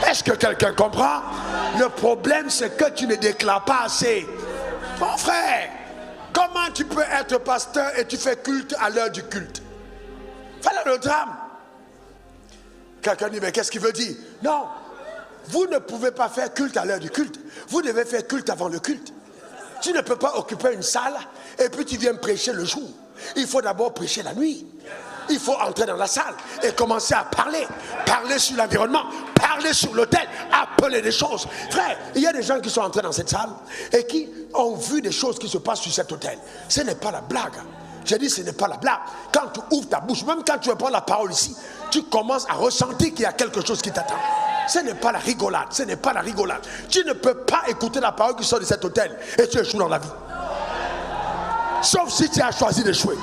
Est-ce que quelqu'un comprend? Le problème, c'est que tu ne déclares pas assez. Mon frère, comment tu peux être pasteur et tu fais culte à l'heure du culte? Voilà le drame. Quelqu'un dit, mais qu'est-ce qu'il veut dire? Non, vous ne pouvez pas faire culte à l'heure du culte. Vous devez faire culte avant le culte. Tu ne peux pas occuper une salle et puis tu viens prêcher le jour. Il faut d'abord prêcher la nuit. Il faut entrer dans la salle et commencer à parler. Parler sur l'environnement, parler sur l'autel, appeler des choses. Frère, il y a des gens qui sont entrés dans cette salle et qui ont vu des choses qui se passent sur cet autel. Ce n'est pas la blague. J'ai dit, ce n'est pas la blague. Quand tu ouvres ta bouche, même quand tu prends la parole ici, tu commences à ressentir qu'il y a quelque chose qui t'attend. Ce n'est pas la rigolade, ce n'est pas la rigolade. Tu ne peux pas écouter la parole qui sort de cet hôtel et tu échoues dans la vie. Sauf si tu as choisi d'échouer.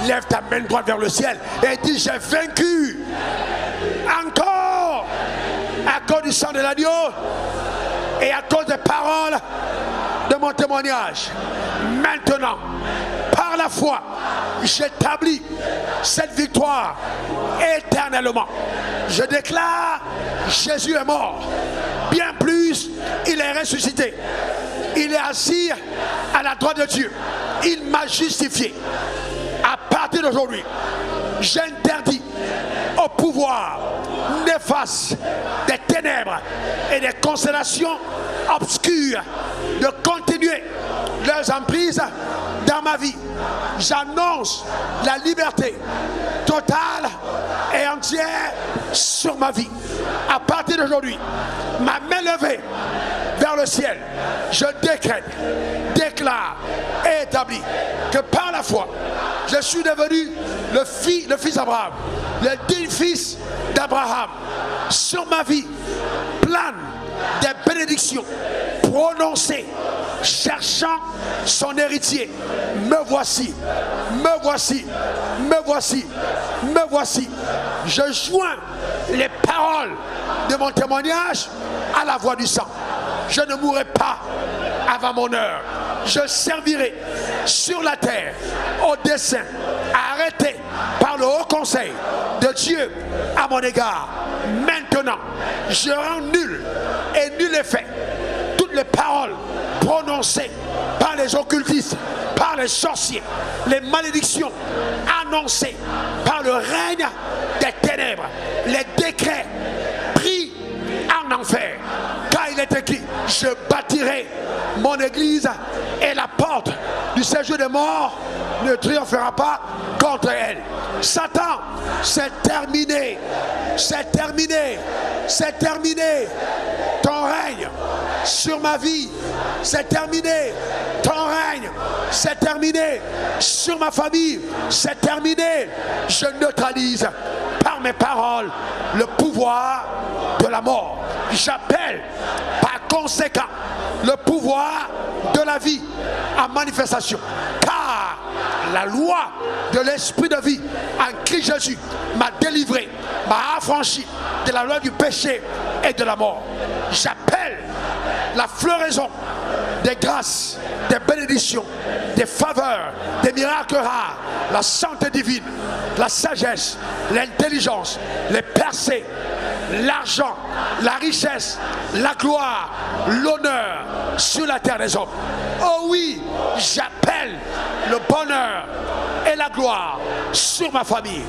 Lève ta main droite vers le ciel et dis j'ai vaincu. Encore. À cause du sang de l'agneau et à cause des paroles de mon témoignage. Maintenant, par la foi, j'établis cette victoire éternellement. Je déclare, Jésus est mort. Bien plus, il est ressuscité. Il est assis à la droite de Dieu. Il m'a justifié. À partir d'aujourd'hui, j'interdis au pouvoir néfaste des ténèbres et des constellations obscures de continuer leurs emprises dans ma vie. J'annonce la liberté totale et entière sur ma vie. À partir d'aujourd'hui, ma main levée vers le ciel, je décrète, déclare et établis que par la foi, je suis devenu le fils d'Abraham, le digne fils d'Abraham. Sur ma vie, plane des bénédictions prononcées, cherchant son héritier. Me voici, me voici, me voici, me voici. Je joins les paroles de mon témoignage à la voix du sang. Je ne mourrai pas avant mon heure. Je servirai sur la terre au dessein arrêté par le haut conseil de Dieu à mon égard. Maintenant, je rends nul et nul effet toutes les paroles prononcées par les occultistes, par les sorciers, les malédictions annoncées par le règne des ténèbres, les décrets pris en enfer. Car il est écrit, je bâtirai mon église et la porte du séjour des morts ne triomphera pas contre elle. Satan, c'est terminé, c'est terminé, c'est terminé. Ton règne sur ma vie, c'est terminé. Ton règne, c'est terminé. Sur ma famille, c'est terminé. Je neutralise par mes paroles le pouvoir de la mort. J'appelle par conséquent le pouvoir de la vie en manifestation. Car la loi de l'esprit de vie en Christ Jésus m'a délivré, m'a affranchi de la loi du péché et de la mort. J'appelle la floraison des grâces, des bénédictions, des faveurs, des miracles rares, la santé divine, la sagesse, l'intelligence, les percées, l'argent, la richesse, la gloire, l'honneur sur la terre des hommes. Oh oui, j'appelle le bonheur et la gloire sur ma famille.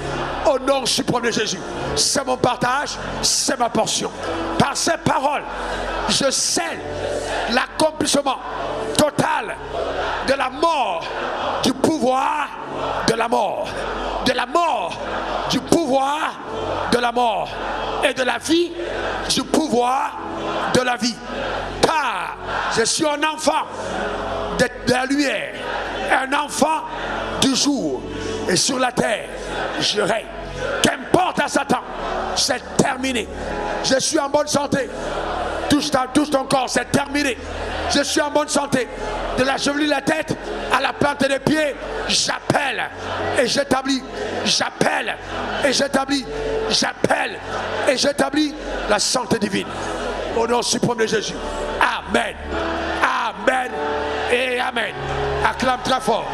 Au nom suprême de Jésus. C'est mon partage, c'est ma portion. Par ces paroles, je scelle l'accomplissement total de la mort du pouvoir de la mort. De la mort du pouvoir de la mort. Et de la vie du pouvoir de la vie. Car je suis un enfant de la lumière, un enfant du jour. Et sur la terre, je règne. Qu'importe à Satan, c'est terminé. Je suis en bonne santé. Touche ton corps, c'est terminé. Je suis en bonne santé. De la chevelure de la tête à la plante des pieds, j'appelle et j'établis. J'appelle et j'établis. J'appelle et j'établis la santé divine. Au nom suprême de Jésus. Amen. Amen et amen. Acclame très fort.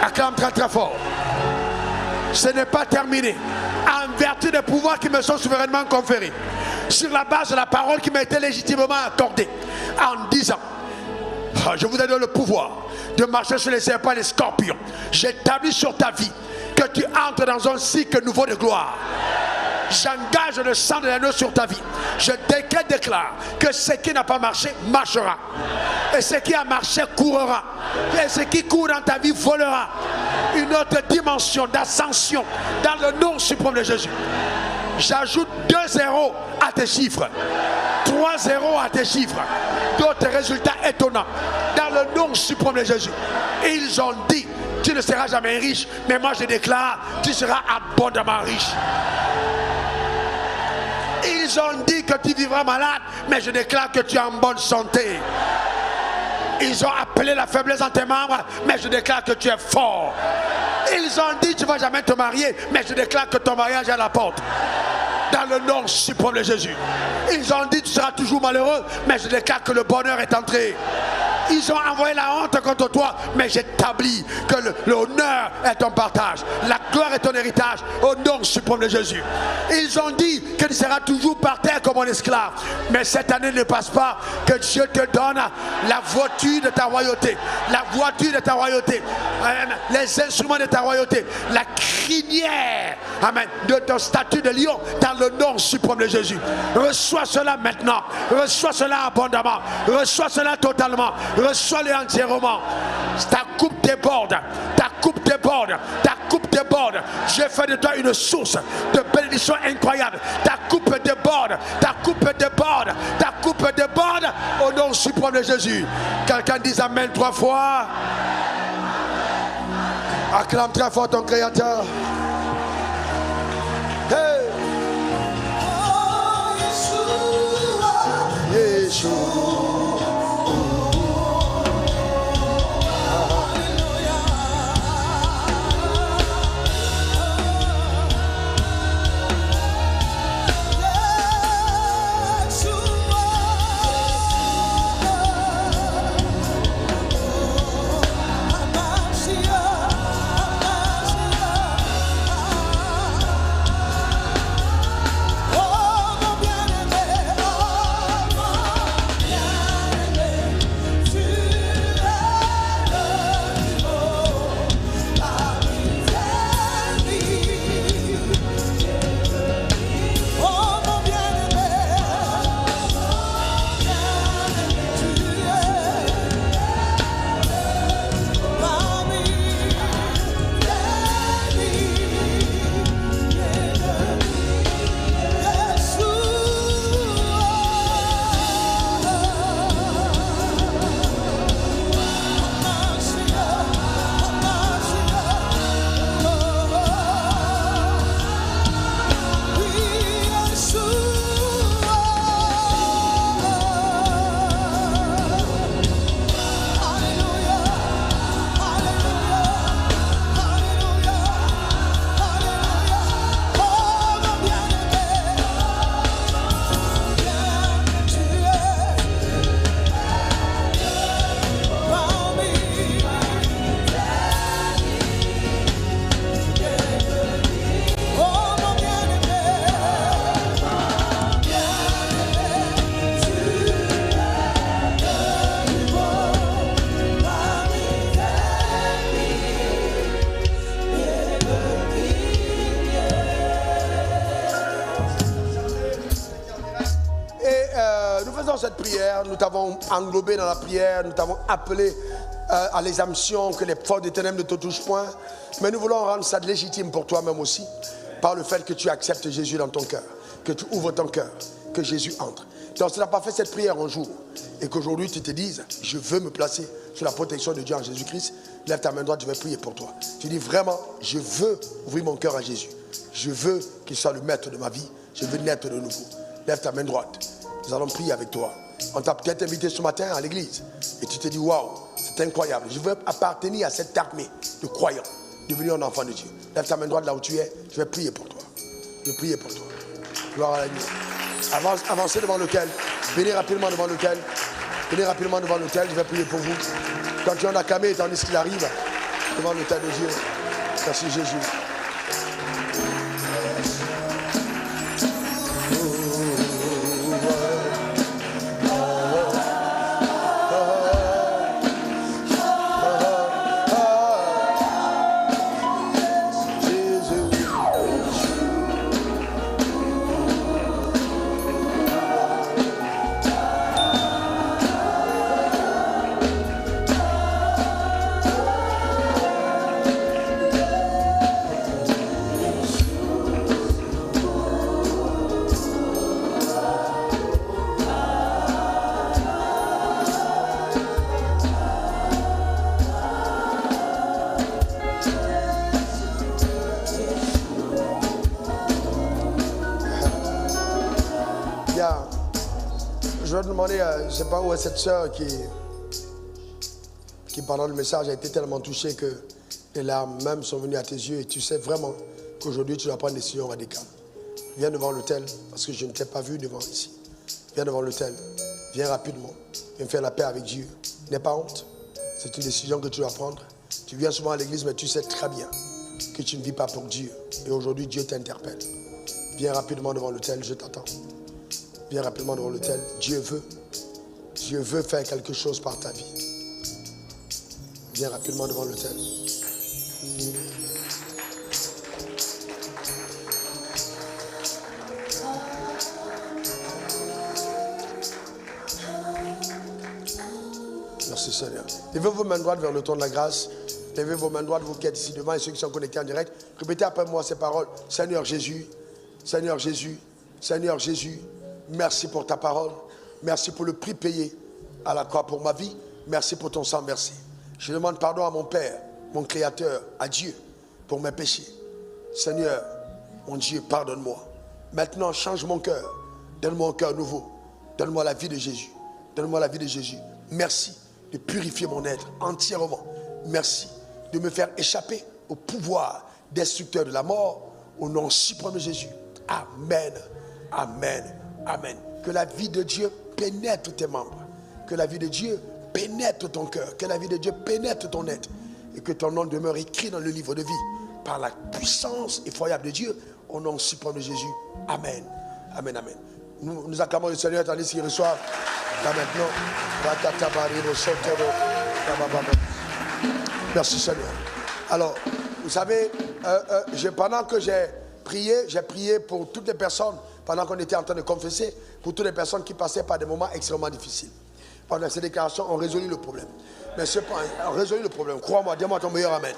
Acclame très très fort. Ce n'est pas terminé. En vertu des pouvoirs qui me sont souverainement conférés, sur la base de la parole qui m'a été légitimement accordée, en disant, je vous donne le pouvoir de marcher sur les serpents et les scorpions. J'établis sur ta vie que tu entres dans un cycle nouveau de gloire. J'engage le sang de l'agneau sur ta vie. Je déclare que ce qui n'a pas marché, marchera. Et ce qui a marché, courra. Et ce qui court dans ta vie, volera. Une autre dimension d'ascension dans le nom suprême de Jésus. J'ajoute 2 zéros à tes chiffres. 3 zéros à tes chiffres. D'autres résultats étonnants. Dans le nom suprême de Jésus. Et ils ont dit, tu ne seras jamais riche. Mais moi je déclare, tu seras abondamment riche. Ils ont dit que tu vivras malade, mais je déclare que tu es en bonne santé. Ils ont appelé la faiblesse en tes membres, mais je déclare que tu es fort. Ils ont dit tu ne vas jamais te marier, mais je déclare que ton mariage est à la porte. Dans le nom suprême de Jésus. Ils ont dit tu seras toujours malheureux, mais je déclare que le bonheur est entré. Ils ont envoyé la honte contre toi, mais j'établis que l'honneur est ton partage, la gloire est ton héritage, au nom suprême de Jésus. Ils ont dit que tu seras toujours par terre comme un esclave, mais cette année ne passe pas, que Dieu te donne la voiture de ta royauté, la voiture de ta royauté, les instruments de ta royauté, la crinière, amen, de ton statut de lion, dans le nom suprême de Jésus. Reçois cela maintenant, reçois cela abondamment, reçois cela totalement. Reçois-le entièrement. Ta coupe déborde. Ta coupe déborde. Ta coupe déborde. Je fais de toi une source de bénédiction incroyable. Ta coupe déborde. Ta coupe déborde. Ta coupe déborde. Au nom suprême de Jésus. Quelqu'un dit Amen 3 fois. Acclame très fort ton Créateur. Hey. Oh, Yeshua. Yeshua. Cette prière, nous t'avons englobé dans la prière, nous t'avons appelé à l'exemption, que les forces des ténèbres ne te touchent point, mais nous voulons rendre ça légitime pour toi-même aussi, par le fait que tu acceptes Jésus dans ton cœur, que tu ouvres ton cœur, que Jésus entre. Donc si tu n'as pas fait cette prière un jour, et qu'aujourd'hui tu te dises, je veux me placer sous la protection de Dieu en Jésus-Christ, lève ta main droite, je vais prier pour toi. Tu dis vraiment, je veux ouvrir mon cœur à Jésus, je veux qu'il soit le maître de ma vie, je veux naître de nouveau. Lève ta main droite. Nous allons prier avec toi. On t'a peut-être invité ce matin à l'église et tu te dis waouh, c'est incroyable. Je veux appartenir à cette armée de croyants, devenir un enfant de Dieu. Lève ta main droite là où tu es. Je vais prier pour toi. Je vais prier pour toi. Gloire à l'agneau. Avancez devant lequel. Venez rapidement devant lequel. Venez rapidement devant l'autel. Je vais prier pour vous. Quand tu en as camé, tandis qu'il arrive devant l'autel de Dieu. Merci Jésus. Je vais te demander, je ne sais pas où est cette sœur qui qui pendant le message a été tellement touché que les larmes même sont venues à tes yeux et tu sais vraiment qu'aujourd'hui tu dois prendre une décision radicale. Viens devant l'autel parce que je ne t'ai pas vu devant ici. Viens devant l'autel. Viens rapidement. Viens faire la paix avec Dieu. N'aie pas honte. C'est une décision que tu dois prendre. Tu viens souvent à l'église mais tu sais très bien que tu ne vis pas pour Dieu. Et aujourd'hui Dieu t'interpelle. Viens rapidement devant l'autel, je t'attends. Viens rapidement devant l'autel. Dieu veut faire quelque chose par ta vie. Viens rapidement devant l'autel. Merci Seigneur. Levez vos mains droites vers le trône de la grâce. Levez vos mains droites, vous qui êtes ici devant et ceux qui sont connectés en direct. Répétez après moi ces paroles. Seigneur Jésus, Seigneur Jésus, Seigneur Jésus, merci pour ta parole. Merci pour le prix payé à la croix pour ma vie. Merci pour ton sang versé. Je demande pardon à mon Père, mon Créateur, à Dieu, pour mes péchés. Seigneur, mon Dieu, pardonne-moi. Maintenant, change mon cœur. Donne-moi un cœur nouveau. Donne-moi la vie de Jésus. Donne-moi la vie de Jésus. Merci de purifier mon être entièrement. Merci de me faire échapper au pouvoir destructeur de la mort. Au nom suprême de Jésus. Amen. Amen. Amen. Que la vie de Dieu pénètre tes membres. Que la vie de Dieu pénètre ton cœur. Que la vie de Dieu pénètre ton être. Et que ton nom demeure écrit dans le livre de vie. Par la puissance effroyable de Dieu. Au nom suprême de Jésus. Amen. Amen. Amen. Nous acclamons le Seigneur tandis qu'il reçoit. Là maintenant. Merci Seigneur. Alors, vous savez, pendant que j'ai prié pour toutes les personnes, pendant qu'on était en train de confesser, pour toutes les personnes qui passaient par des moments extrêmement difficiles. Pendant ces déclarations, on résolut le problème. Mais on résolut le problème. Crois-moi, dis-moi ton meilleur amen.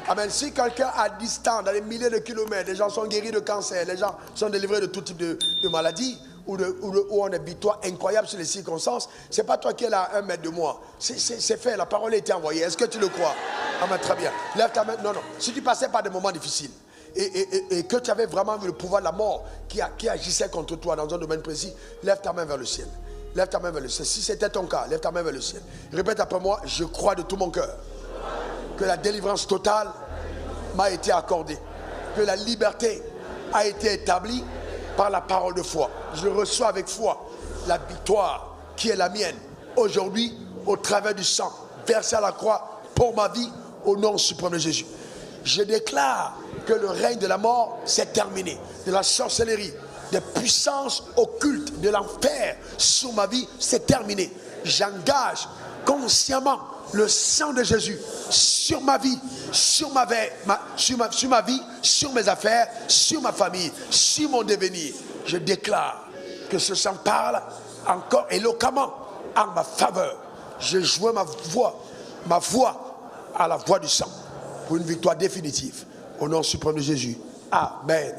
Amen. Si quelqu'un à distance, dans des milliers de kilomètres, les gens sont guéris de cancer, les gens sont délivrés de tout type de maladies, ou on a une victoire incroyable sur les circonstances, c'est pas toi qui es là à 1 mètre de moi. C'est fait, la parole a été envoyée. Est-ce que tu le crois? Amen, très bien. Lève ta main. Non. Si tu passais par des moments difficiles, et que tu avais vraiment vu le pouvoir de la mort qui agissait contre toi dans un domaine précis, lève ta main vers le ciel. Lève ta main vers le ciel. Si c'était ton cas, lève ta main vers le ciel. Répète après moi, je crois de tout mon cœur que la délivrance totale m'a été accordée. Que la liberté a été établie par la parole de foi. Je reçois avec foi la victoire qui est la mienne aujourd'hui au travers du sang versé à la croix pour ma vie au nom suprême de Jésus. Je déclare que le règne de la mort s'est terminé, de la sorcellerie, des puissances occultes de l'enfer sur ma vie, c'est terminé. J'engage consciemment le sang de Jésus sur ma vie, sur ma vie, sur mes affaires, sur ma famille, sur mon devenir. Je déclare que ce sang parle encore éloquemment en ma faveur. Je joins ma voix à la voix du sang pour une victoire définitive. Au nom suprême de Jésus. Amen.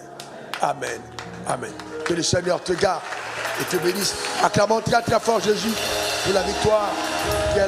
Amen. Amen. Que le Seigneur te garde et te bénisse. Acclamons très très fort Jésus pour la victoire.